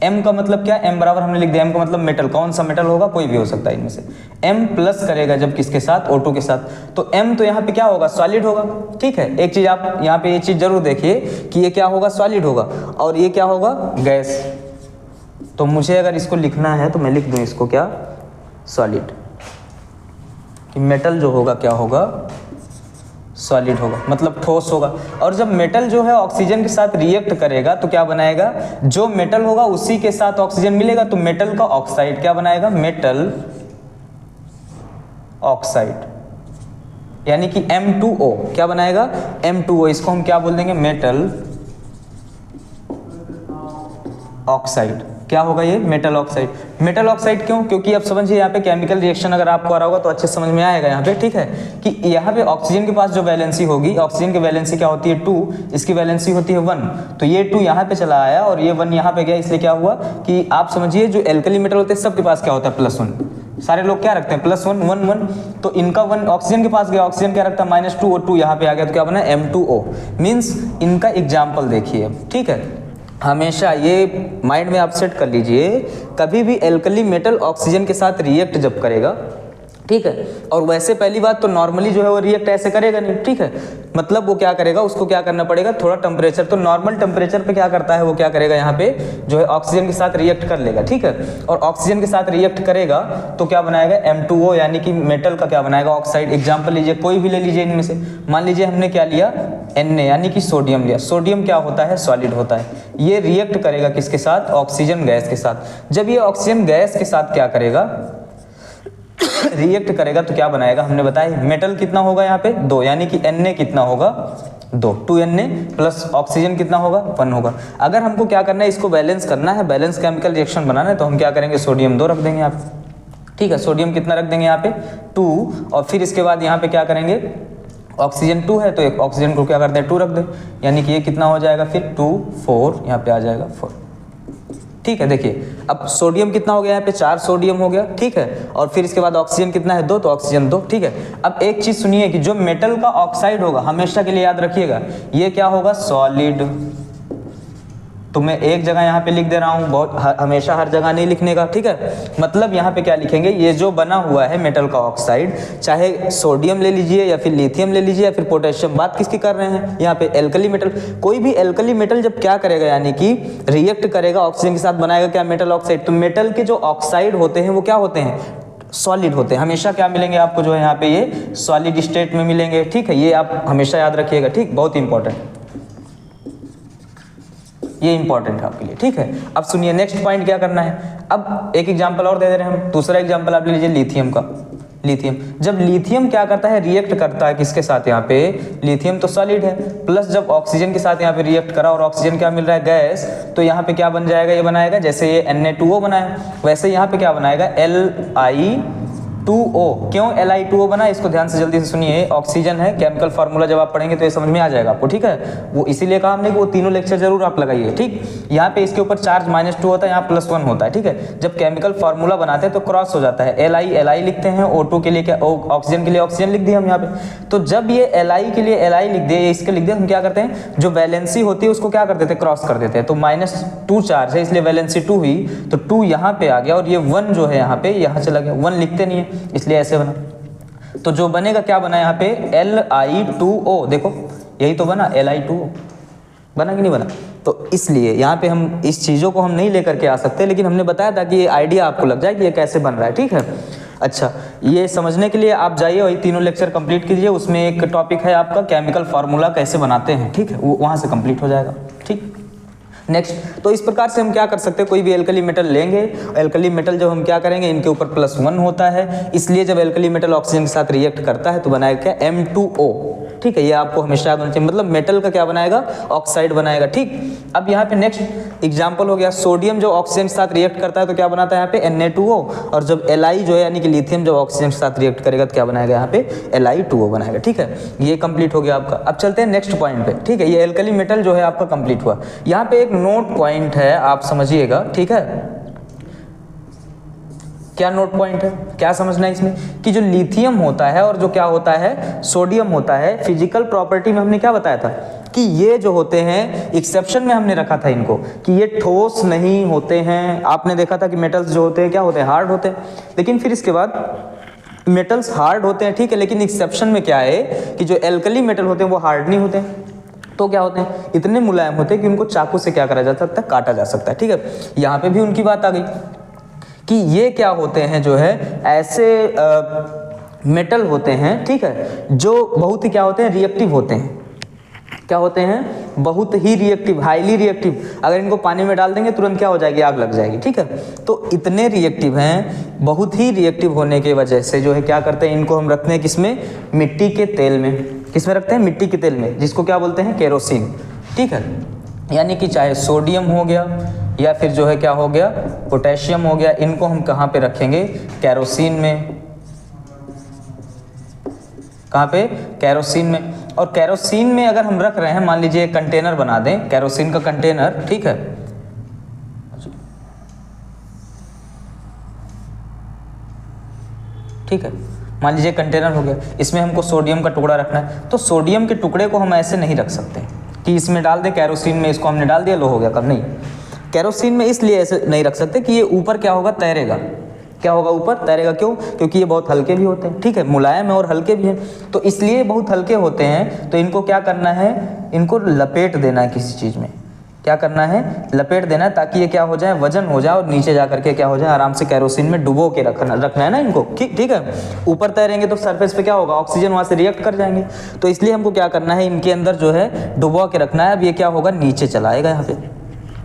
M का मतलब क्या, M बराबर हमने लिख दिया, M का मतलब मेटल, कौन सा मेटल होगा, कोई भी हो सकता है इनमें से। M प्लस करेगा जब किसके साथ, O2 के साथ, तो M तो यहाँ पे क्या होगा, सॉलिड होगा, ठीक है। एक चीज आप यहाँ पे ये चीज जरूर देखिए कि ये क्या होगा, सॉलिड होगा, और ये क्या होगा, गैस। तो मुझे अगर इसको लिखना है तो मैं लिख दूं इसको क्या, सॉलिड, कि मेटल जो होगा क्या होगा, सॉलिड होगा, मतलब ठोस होगा। और जब मेटल जो है ऑक्सीजन के साथ रिएक्ट करेगा तो क्या बनाएगा, जो मेटल होगा उसी के साथ ऑक्सीजन मिलेगा, तो मेटल का ऑक्साइड क्या बनाएगा, मेटल ऑक्साइड, यानी कि M2O क्या बनाएगा, M2O, इसको हम क्या बोल देंगे, मेटल ऑक्साइड। क्या होगा ये, मेटल ऑक्साइड। मेटल ऑक्साइड क्यों, क्योंकि अब समझिए यहाँ पे केमिकल रिएक्शन अगर आपको आ रहा होगा तो अच्छे समझ में आएगा यहाँ पे, ठीक है, कि यहाँ पे ऑक्सीजन के पास जो वैलेंसी होगी, ऑक्सीजन की वैलेंसी क्या होती है 2, इसकी वैलेंसी होती है 1, तो ये 2 यहाँ पे चला आया और ये 1 यहाँ पे गया, इसलिए क्या हुआ कि आप समझिए जो एल्कली मेटल होते हैं सबके पास क्या होता है, +1, सारे लोग क्या रखते हैं, +1 1 1, तो इनका 1 ऑक्सीजन के पास गया, ऑक्सीजन क्या रखता है, -2 और 2 यहाँ पे आ गया, तो क्या बना, M2O। मीन्स इनका एग्जाम्पल देखिए, ठीक है। हमेशा ये माइंड में आप सेट कर लीजिए, कभी भी एल्कली मेटल ऑक्सीजन के साथ रिएक्ट जब करेगा, ठीक है, और वैसे पहली बात तो नॉर्मली जो है वो रिएक्ट ऐसे करेगा नहीं, ठीक है, मतलब वो क्या करेगा, उसको क्या करना पड़ेगा, थोड़ा टेम्परेचर, तो नॉर्मल टेम्परेचर पे क्या करता है, वो क्या करेगा, यहाँ पे जो है ऑक्सीजन के साथ रिएक्ट कर लेगा, ठीक है, और ऑक्सीजन के साथ रिएक्ट करेगा तो क्या बनाएगा, M2O, यानी कि मेटल का क्या बनाएगा, ऑक्साइड। एग्जाम्पल लीजिए, कोई भी ले लीजिए इनमें से, मान लीजिए हमने क्या लिया, Na यानी कि सोडियम लिया, सोडियम क्या होता है, सॉलिड होता है, ये रिएक्ट करेगा किसके साथ, ऑक्सीजन गैस के साथ। जब ये ऑक्सीजन गैस के साथ क्या करेगा, रिएक्ट करेगा, तो क्या बनाएगा, हमने बताया मेटल कितना होगा यहाँ पे 2, यानी कि Na कितना होगा, 2Na प्लस ऑक्सीजन कितना होगा, 1 होगा। अगर हमको क्या करना है, इसको बैलेंस करना है, बैलेंस केमिकल रिएक्शन बनाना है, तो हम क्या करेंगे, सोडियम 2 रख देंगे यहाँ पे, ठीक है, सोडियम कितना रख देंगे यहाँ पे 2, और फिर इसके बाद यहाँ पे क्या करेंगे, ऑक्सीजन 2 है तो एक ऑक्सीजन को क्या करते हैं, 2 रख दें, यानी कि ये कितना हो जाएगा, फिर 2 4 यहाँ पे आ जाएगा 4, ठीक है। देखिए अब सोडियम कितना हो गया, यहाँ पे 4 सोडियम हो गया, ठीक है, और फिर इसके बाद ऑक्सीजन कितना है 2, तो ऑक्सीजन 2, ठीक है। अब एक चीज सुनिए कि जो मेटल का ऑक्साइड होगा, हमेशा के लिए याद रखिएगा, ये क्या होगा, सॉलिड। तो मैं एक जगह यहाँ पे लिख दे रहा हूँ, बहुत हमेशा हर जगह नहीं लिखने का, ठीक है। मतलब यहाँ पे क्या लिखेंगे, ये जो बना हुआ है मेटल का ऑक्साइड, चाहे सोडियम ले लीजिए या फिर लिथियम ले लीजिए या फिर पोटेशियम, बात किसकी कर रहे हैं यहाँ पे, एल्कली मेटल। कोई भी एल्कली मेटल जब क्या करेगा, यानी कि रिएक्ट करेगा ऑक्सीजन के साथ, बनाएगा क्या, मेटल ऑक्साइड। तो मेटल के जो ऑक्साइड होते हैं वो क्या होते हैं, सॉलिड होते हैं, हमेशा क्या मिलेंगे आपको, जो है यहाँ पे ये सॉलिड स्टेट में मिलेंगे, ठीक है, ये आप हमेशा याद रखिएगा, ठीक, बहुत इंपॉर्टेंट, ये इंपॉर्टेंट है आपके लिए, ठीक है। अब सुनिए नेक्स्ट पॉइंट क्या करना है, अब एक एग्जांपल और दे दे रहे हैं हम, दूसरा एग्जांपल आप ले लीजिए लिथियम का। लिथियम, जब लिथियम क्या करता है, रिएक्ट करता है किसके साथ, यहाँ पे लिथियम तो सॉलिड है, प्लस जब ऑक्सीजन के साथ यहाँ पे रिएक्ट करा और ऑक्सीजन क्या मिल रहा है, गैस, तो यहाँ पे क्या बन जाएगा, ये बनाएगा जैसे ये Na2O बनाया, वैसे यहाँ पे क्या बनाएगा, 2O। क्यों Li2O बना, इसको ध्यान से जल्दी से सुनिए। ऑक्सीजन है, केमिकल फार्मूला जब आप पढ़ेंगे तो ये समझ में आ जाएगा आपको, ठीक है। वो इसीलिए कहा हमने कि वो तीनों लेक्चर जरूर आप लगाइए, ठीक। यहाँ पे इसके ऊपर चार्ज -2 होता है, यहाँ +1 होता है, ठीक है। जब केमिकल फार्मूला बनाते हैं तो क्रॉस हो जाता है, Li लिखते हैं, O2 के लिए क्या, ऑक्सीजन के लिए ऑक्सीजन लिख दिया हम यहाँ पे। तो जब ये Li के लिए Li लिख दिए, इसके लिख दिया, हम क्या करते हैं, जो वैलेंसी होती है उसको क्या कर देते हैं, क्रॉस कर देते हैं। तो -2 चार्ज है इसलिए वैलेंसी 2 हुई, तो 2 यहाँ पे आ गया और ये 1 जो है यहाँ पे यहाँ चला गया, 1 लिखते नहीं है इसलिए ऐसे बना। तो जो बनेगा क्या बना यहाँ पे, Li2O, देखो यही तो बना, Li2O बना कि नहीं बना। तो इसलिए यहाँ पे हम इस चीज़ों को हम नहीं लेकर के आ सकते, लेकिन हमने बताया था कि ये आइडिया आपको लग जाए कि ये कैसे बन रहा है, ठीक है। अच्छा, ये समझने के लिए आप जाइए वही तीनों लेक्चर कंप्लीट कीजिए, उसमें एक टॉपिक है आपका केमिकल फार्मूला कैसे बनाते हैं, ठीक है, वो वहाँ से कंप्लीट हो जाएगा, ठीक। नेक्स्ट, तो इस प्रकार से हम क्या कर सकते हैं, कोई भी एल्कली मेटल लेंगे, एल्कली मेटल जब हम क्या करेंगे, इनके ऊपर +1 होता है, इसलिए जब एल्कली मेटल ऑक्सीजन के साथ रिएक्ट करता है तो बनाएगा क्या, M2O, ठीक है। ये आपको हमेशा याद होना चाहिए, मतलब मेटल का क्या बनाएगा, ऑक्साइड बनाएगा, ठीक। अब यहाँ पे नेक्स्ट एग्जाम्पल हो गया, सोडियम जो ऑक्सीजन के साथ रिएक्ट करता है तो क्या बनाता है यहाँ पे Na2O, और जब Li जो है यानी कि लिथियम जब ऑक्सीजन के साथ रिएक्ट करेगा तो क्या बनाएगा यहाँ पे, Li2O बनाएगा, ठीक है। ये कंप्लीट हो गया आपका। अब चलते हैं नेक्स्ट पॉइंट पे, ठीक है। ये एल्कली मेटल जो है आपका कंप्लीट हुआ। यहाँ पे एक नोट पॉइंट है, आप समझिएगा, ठीक है। क्या नोट पॉइंट है, क्या समझना है इसमें, कि जो लिथियम होता है और जो क्या होता है, सोडियम होता है, फिजिकल प्रॉपर्टी में हमने क्या बताया था कि ये जो होते हैं, एक्सेप्शन में हमने रखा था इनको कि ये ठोस नहीं होते हैं। आपने देखा था कि मेटल्स जो होते हैं क्या होते हैं, हार्ड होते हैं, लेकिन फिर इसके बाद मेटल्स हार्ड होते हैं, ठीक है, लेकिन एक्सेप्शन में क्या है कि जो एल्कली मेटल होते हैं वो हार्ड नहीं होते हैं, तो क्या होते हैं, इतने मुलायम होते हैं कि उनको चाकू से क्या करा जा सकता है, काटा जा सकता है, ठीक है। यहाँ पे भी उनकी बात आ गई कि ये क्या होते हैं, जो है ऐसे मेटल होते हैं, ठीक है, जो बहुत ही क्या होते हैं, रिएक्टिव होते हैं। क्या होते हैं, बहुत ही रिएक्टिव, हाईली रिएक्टिव। अगर इनको पानी में डाल देंगे तुरंत क्या हो जाएगी, आग लग जाएगी, ठीक है। तो इतने रिएक्टिव हैं, बहुत ही रिएक्टिव होने की वजह से जो है क्या करते हैं, इनको हम रखते हैं किसमें, मिट्टी के तेल में। किसमें रखते हैं, मिट्टी के तेल में, जिसको क्या बोलते हैं, केरोसिन, ठीक है। यानी कि चाहे सोडियम हो गया या फिर जो है क्या हो गया, पोटेशियम हो गया, इनको हम कहाँ पे रखेंगे, केरोसिन में। कहाँ पे, केरोसिन में। और केरोसिन में अगर हम रख रहे हैं, मान लीजिए एक कंटेनर बना दें, केरोसिन का कंटेनर, ठीक है, ठीक है, मान लीजिए कंटेनर हो गया, इसमें हमको सोडियम का टुकड़ा रखना है, तो सोडियम के टुकड़े को हम ऐसे नहीं रख सकते कि इसमें डाल दे, केरोसिन में इसको हमने डाल दिया, लो हो गया काम, नहीं। केरोसिन में इसलिए ऐसे नहीं रख सकते कि ये ऊपर क्या होगा, तैरेगा। क्या होगा, ऊपर तैरेगा, क्यों, क्योंकि ये बहुत हल्के भी होते हैं, ठीक है, मुलायम है और हल्के भी हैं। तो इसलिए बहुत हल्के होते हैं, तो इनको क्या करना है, इनको लपेट देना है किसी चीज़ में। क्या करना है, लपेट देना है, ताकि ये क्या हो जाए, वजन हो जाए और नीचे जा करके क्या हो जाए, आराम से केरोसिन में डुबो के रखना है ना इनको, ठीक है। ऊपर तैरेंगे तो सरफेस पे क्या होगा, ऑक्सीजन वहाँ से रिएक्ट कर जाएंगे, तो इसलिए हमको क्या करना है, इनके अंदर जो है डुबो के रखना है। अब ये क्या होगा, नीचे चला आएगा यहाँ पे,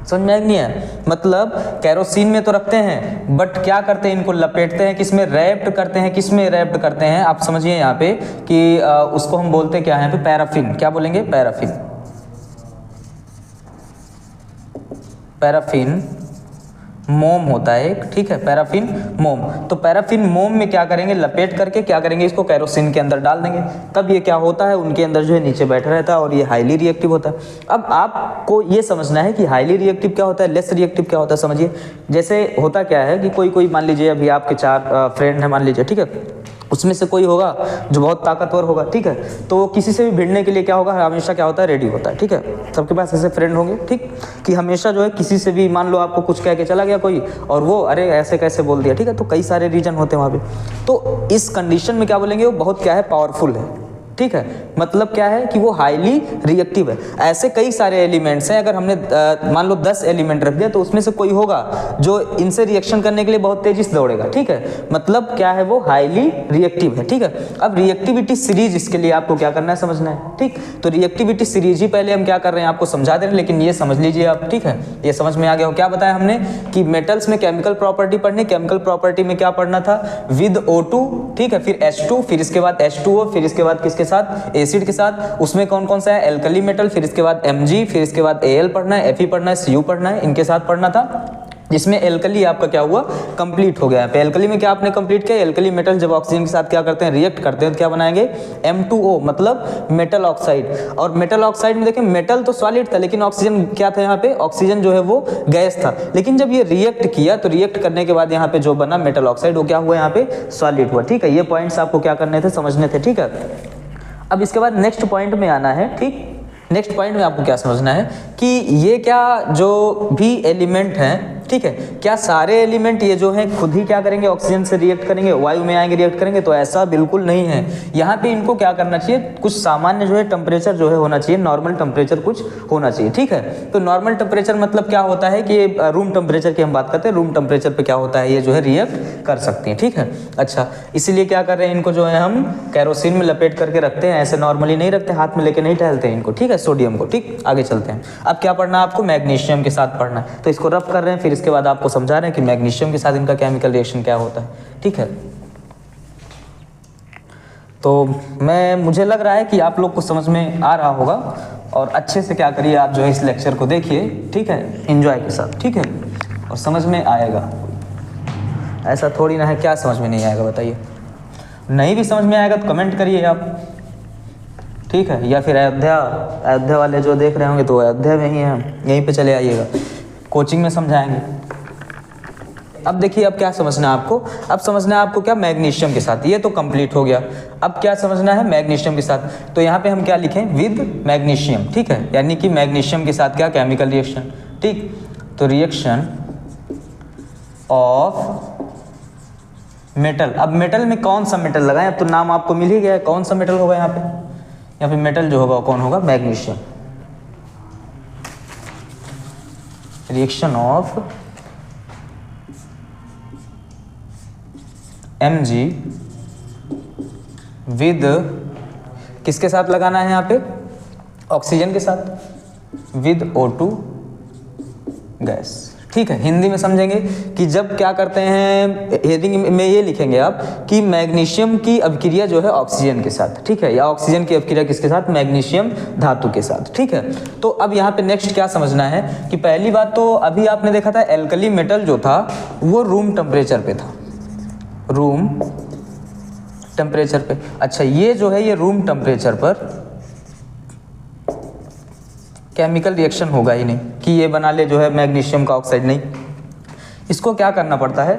समझ में नहीं है, मतलब केरोसिन में तो रखते हैं, बट क्या करते हैं, इनको लपेटते हैं, किसमें, रैप्ड करते हैं। किसमें रैप्ड करते हैं, आप समझिए यहाँ पे कि उसको हम बोलते क्या है यहाँ पे, पैराफिन। क्या बोलेंगे, पैराफिन। पैराफिन मोम होता है एक, ठीक है, पैराफिन मोम। तो पैराफिन मोम में क्या करेंगे, लपेट करके क्या करेंगे, इसको केरोसिन के अंदर डाल देंगे, तब ये क्या होता है, उनके अंदर जो है नीचे बैठा रहता है और ये हाईली रिएक्टिव होता है। अब आपको ये समझना है कि हाईली रिएक्टिव क्या होता है, लेस रिएक्टिव क्या होता है। समझिए, जैसे होता क्या है कि कोई मान लीजिए अभी आपके 4 फ्रेंड हैं मान लीजिए, ठीक है, उसमें से कोई होगा जो बहुत ताकतवर होगा, ठीक है, तो किसी से भी भिड़ने के लिए क्या होगा, हमेशा क्या होता है, रेडी होता है, ठीक है। सबके पास ऐसे फ्रेंड होंगे, ठीक, कि हमेशा जो है किसी से भी, मान लो आपको कुछ कह के चला गया कोई और वो अरे ऐसे कैसे बोल दिया, ठीक है, तो कई सारे रीजन होते हैं वहाँ पे। तो इस कंडीशन में क्या बोलेंगे, वो बहुत क्या है, पावरफुल है, ठीक है, मतलब क्या है कि वो हाईली रिएक्टिव है। ऐसे कई सारे एलिमेंट्स हैं, अगर हमने मान लो 10 एलिमेंट रख दिया तो उसमें से कोई होगा जो इनसे रिएक्शन करने के लिए बहुत तेजी से दौड़ेगा, ठीक है, मतलब क्या है, वो हाईली रिएक्टिव है, ठीक है। अब रिएक्टिविटी सीरीज, इसके लिए आपको क्या करना है, समझना है, ठीक। तो रिएक्टिविटी सीरीज ही पहले हम क्या कर रहे हैं, आपको समझा दे रहे हैं, लेकिन ये समझ लीजिए आप, ठीक है, ये समझ में आ गया हो। क्या बताया हमने कि मेटल्स में केमिकल प्रॉपर्टी पढ़नी, केमिकल प्रॉपर्टी में क्या पढ़ना था, विद O2, ठीक है, फिर H2, फिर इसके बाद H2O, फिर इसके बाद किसके साथ, एसिड के साथ। उसमें कौन कौन सा है, एल्कली मेटल, फिर इसके बाद Mg, फिर इसके बाद Al पढ़ना है, Fe पढ़ना है, Cu पढ़ना है, इनके साथ पढ़ना था। जिसमें एल्कली आपका क्या हुआ, कंप्लीट हो गया। यहाँ पे एल्कली में क्या आपने कंप्लीट किया, एल्कली मेटल जब ऑक्सीजन के साथ क्या करते हैं, रिएक्ट करते हैं तो क्या बनाएंगे, M2O मतलब मेटल ऑक्साइड। और मेटल ऑक्साइड में देखें मेटल तो सॉलिड था लेकिन ऑक्सीजन क्या था, यहाँ पे ऑक्सीजन जो है वो गैस था। लेकिन जब ये रिएक्ट किया तो रिएक्ट करने के बाद यहाँ पे जो बना मेटल ऑक्साइड वो क्या हुआ, यहाँ पे सॉलिड हुआ। ठीक है, ये पॉइंट्स आपको क्या करने थे, समझने थे। ठीक है, अब इसके बाद नेक्स्ट पॉइंट में आना है। ठीक, नेक्स्ट पॉइंट में आपको क्या समझना है कि ये क्या जो भी एलिमेंट हैं, ठीक है, क्या सारे एलिमेंट ये जो हैं खुद ही क्या करेंगे, ऑक्सीजन से रिएक्ट करेंगे, वायु में आएंगे रिएक्ट करेंगे, तो ऐसा बिल्कुल नहीं है। यहाँ पे इनको क्या करना चाहिए, कुछ सामान्य जो है टेम्परेचर जो है होना चाहिए, नॉर्मल टेम्परेचर कुछ होना चाहिए। ठीक है, तो नॉर्मल टेम्परेचर मतलब क्या होता है कि रूम टेम्परेचर की हम बात करते हैं, रूम टेम्परेचर पे क्या होता है, ये जो है रिएक्ट कर सकती हैं। ठीक है, अच्छा, इसीलिए क्या कर रहे हैं, इनको जो है हम कैरोसिन में लपेट करके रखते हैं, ऐसे नॉर्मली नहीं रखते, हाथ में लेके नहीं टहलते हैं इनको। ठीक है, सोडियम को। ठीक, आगे चलते हैं। अब क्या पढ़ना है आपको, मैग्नीशियम के साथ पढ़ना है, तो इसको रफ कर रहे हैं, फिर इसके बाद आपको समझा रहे हैं कि मैग्नीशियम के साथ इनका केमिकल रिएक्शन क्या होता है। ठीक है, तो मुझे लग रहा है कि आप लोग को समझ में आ रहा होगा, और अच्छे से क्या करिए आप जो है इस लेक्चर को देखिए। ठीक है, एंजॉय के साथ। ठीक है, और समझ में आएगा, ऐसा थोड़ी ना है क्या समझ में नहीं आएगा, बताइए। नहीं भी समझ में आएगा तो कमेंट करिए आप। ठीक है, या फिर अयोध्या वाले जो देख रहे होंगे तो अयोध्या में ही हैं, यहीं पे चले आइएगा, कोचिंग में समझाएंगे। अब देखिए, अब क्या समझना है आपको, अब समझना है आपको क्या, मैग्नीशियम के साथ। ये तो कंप्लीट हो गया, अब क्या समझना है, मैग्नीशियम के साथ। तो यहाँ पे हम क्या लिखें, विद मैग्नीशियम। ठीक है, यानी कि मैग्नीशियम के साथ क्या, केमिकल रिएक्शन। ठीक, तो रिएक्शन ऑफ मेटल। अब मेटल में कौन सा मेटल लगाएं, अब तो नाम आपको मिल ही गया है, कौन सा मेटल होगा यहाँ पे, यहाँ पे मेटल जो होगा कौन होगा, magnesium. Reaction of Mg with, किसके साथ लगाना है यहाँ पे, ऑक्सीजन के साथ, विद O2 गैस। ठीक है, हिंदी में समझेंगे कि जब क्या करते हैं, हेडिंग में ये लिखेंगे आप कि मैग्नीशियम की अभिक्रिया जो है ऑक्सीजन के साथ। ठीक है, या ऑक्सीजन की अभिक्रिया किसके साथ, मैग्नीशियम धातु के साथ। ठीक है, तो अब यहाँ पे नेक्स्ट क्या समझना है कि पहली बात तो अभी आपने देखा था एल्कली मेटल जो था वो रूम टेम्परेचर पे था, रूम टेम्परेचर पे। अच्छा, ये जो है ये रूम टेम्परेचर पर केमिकल रिएक्शन होगा ही नहीं कि ये बना ले जो है मैग्नीशियम का ऑक्साइड, नहीं। इसको क्या करना पड़ता है,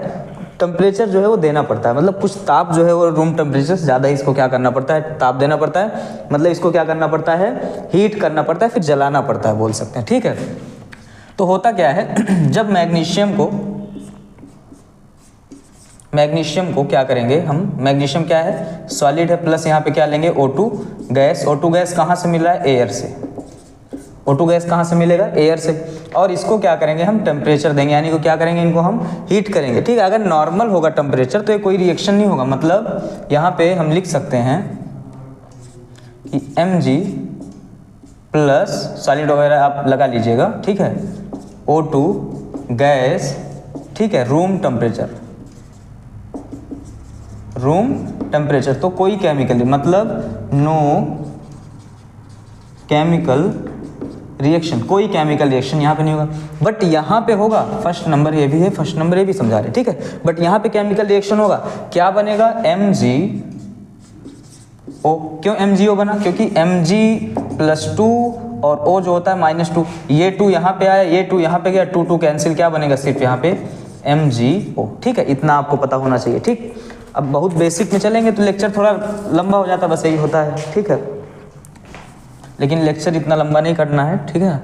टेम्परेचर जो है वो देना पड़ता है, मतलब कुछ ताप जो है वो रूम टेम्परेचर से ज़्यादा इसको क्या करना पड़ता है, ताप देना पड़ता है, मतलब इसको क्या करना पड़ता है, हीट करना पड़ता है, फिर जलाना पड़ता है, बोल सकते हैं। ठीक है, तो होता क्या है, जब मैग्नीशियम को क्या करेंगे हम, मैग्नीशियम क्या है, सॉलिड है, प्लस यहाँ पे क्या लेंगे, O2 गैस। O2 गैस कहाँ से मिल रहा है, एयर से। O2 गैस कहाँ से मिलेगा, एयर से। और इसको क्या करेंगे हम, टेम्परेचर देंगे, यानी कि क्या करेंगे, इनको हम हीट करेंगे। ठीक है, अगर नॉर्मल होगा टेम्परेचर तो ये कोई रिएक्शन नहीं होगा, मतलब यहाँ पे हम लिख सकते हैं कि Mg प्लस सॉलिड वगैरह आप लगा लीजिएगा। ठीक है, O2 गैस, ठीक है, रूम टेम्परेचर, तो कोई केमिकल मतलब नो केमिकल रिएक्शन, कोई केमिकल रिएक्शन यहाँ पे नहीं होगा। बट यहाँ पे होगा, फर्स्ट नंबर ये भी है, फर्स्ट नंबर ये भी समझा रहे। ठीक है, बट यहाँ पे केमिकल रिएक्शन होगा, क्या बनेगा, MgO। क्यों MgO बना, क्योंकि Mg+2 और O जो होता है -2, ये 2 यहाँ पे आया, ये 2 यहाँ पे गया, 2 कैंसिल, क्या बनेगा, सिर्फ यहाँ पे MgO। ठीक है, इतना आपको पता होना चाहिए। ठीक, अब बहुत बेसिक में चलेंगे तो लेक्चर थोड़ा लंबा हो जाता, बस यही होता है। ठीक है, लेकिन लेक्चर इतना लंबा नहीं करना है। ठीक है,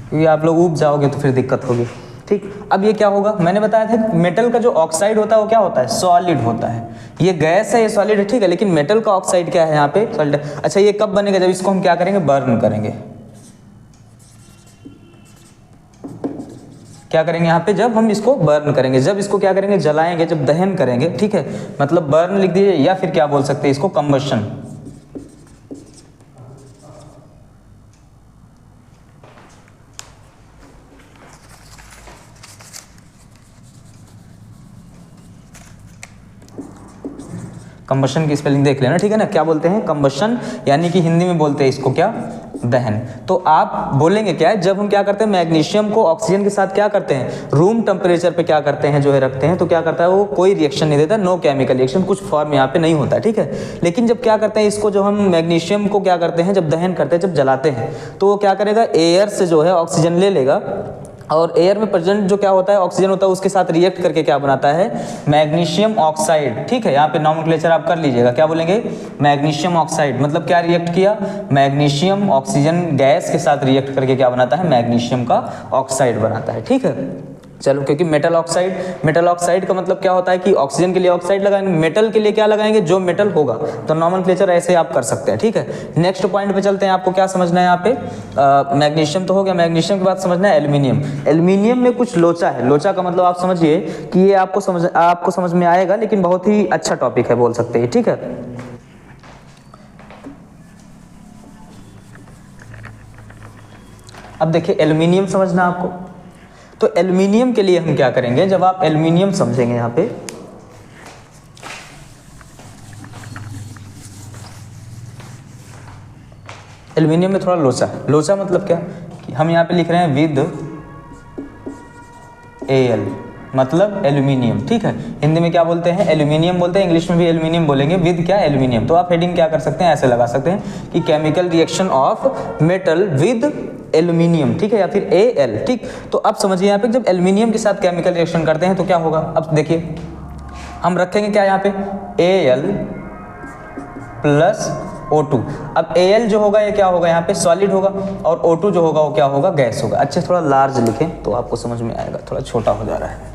क्योंकि आप लोग ऊब जाओगे तो फिर दिक्कत होगी। ठीक, अब ये क्या होगा, मैंने बताया था मेटल का जो ऑक्साइड होता है वो क्या होता है, सॉलिड होता है। ये गैस है, ये सॉलिड है। ठीक है, लेकिन मेटल का ऑक्साइड क्या है, यहाँ पे सॉलिड। अच्छा, ये कब बनेगा, जब इसको हम क्या करेंगे, बर्न करेंगे। क्या करेंगे यहाँ पे, जब हम इसको बर्न करेंगे, जब इसको क्या करेंगे, जलाएंगे, जब दहन करेंगे। ठीक है, मतलब बर्न लिख दीजिए, या फिर क्या बोल सकते हैं इसको, कंबशन। कंबशन की स्पेलिंग देख लेना। ठीक है ना, क्या बोलते हैं, कंबशन, यानी कि हिंदी में बोलते हैं इसको क्या, दहन। तो आप बोलेंगे क्या है, जब हम क्या करते हैं मैग्नीशियम को ऑक्सीजन के साथ क्या करते हैं रूम टेम्परेचर पे क्या करते हैं जो है रखते हैं, तो क्या करता है वो कोई रिएक्शन नहीं देता, नो केमिकल रिएक्शन, कुछ फॉर्म यहाँ पे नहीं होता है, ठीक है। लेकिन जब क्या करते हैं इसको, जो हम मैग्नीशियम को क्या करते हैं जब दहन करते हैं, जब जलाते हैं, तो वो क्या करेगा एयर से जो है ऑक्सीजन ले लेगा और एयर में प्रेजेंट जो क्या होता है ऑक्सीजन होता है उसके साथ रिएक्ट करके क्या बनाता है मैग्नीशियम ऑक्साइड, ठीक है। यहाँ पे नॉमेनक्लेचर आप कर लीजिएगा, क्या बोलेंगे मैग्नीशियम ऑक्साइड, मतलब क्या रिएक्ट किया मैग्नीशियम ऑक्सीजन गैस के साथ रिएक्ट करके क्या बनाता है मैग्नीशियम का ऑक्साइड बनाता है, ठीक है। चलो, क्योंकि मेटल ऑक्साइड का मतलब क्या होता है कि ऑक्सीजन के लिए ऑक्साइड लगाएंगे, मेटल के लिए क्या लगाएंगे जो मेटल होगा, तो नॉमेनक्लेचर ऐसे आप कर सकते हैं, ठीक है। नेक्स्ट पॉइंट पे चलते हैं, आपको क्या समझना है यहाँ पे मैग्नीशियम तो हो गया, मैग्नीशियम के बाद समझना है एल्यूमिनियम। एल्यूमिनियम में कुछ लोचा है, लोचा का मतलब आप समझिए कि ये आपको समझ में आएगा, लेकिन बहुत ही अच्छा टॉपिक है बोल सकते हैं, ठीक है। अब देखिए एल्यूमिनियम समझना आपको, तो एल्यूमिनियम के लिए हम क्या करेंगे, जब आप एल्यूमिनियम समझेंगे यहाँ पे, एल्यूमिनियम में थोड़ा लोचा मतलब क्या कि हम यहाँ पे लिख रहे हैं विद एल मतलब एल्यूमिनियम, ठीक है। हिंदी में क्या बोलते हैं एल्यूमिनियम बोलते हैं, इंग्लिश में भी एल्यूमिनियम बोलेंगे, विद क्या एल्यूमिनियम। तो आप हेडिंग क्या कर सकते हैं ऐसे लगा सकते हैं कि chemical reaction of metal with aluminium, ठीक है, या फिर Al, ठीक। तो अब समझिए यहाँ पे जब एल्यूमिनियम के साथ केमिकल रिएक्शन करते हैं तो क्या होगा, अब देखिए हम रखेंगे क्या यहाँ पे Al प्लस O2। अब Al जो होगा ये क्या होगा यहाँ पे सॉलिड होगा और O2 जो होगा वो क्या होगा गैस होगा। अच्छे थोड़ा लार्ज लिखें तो आपको समझ में आएगा, थोड़ा छोटा हो जा रहा है।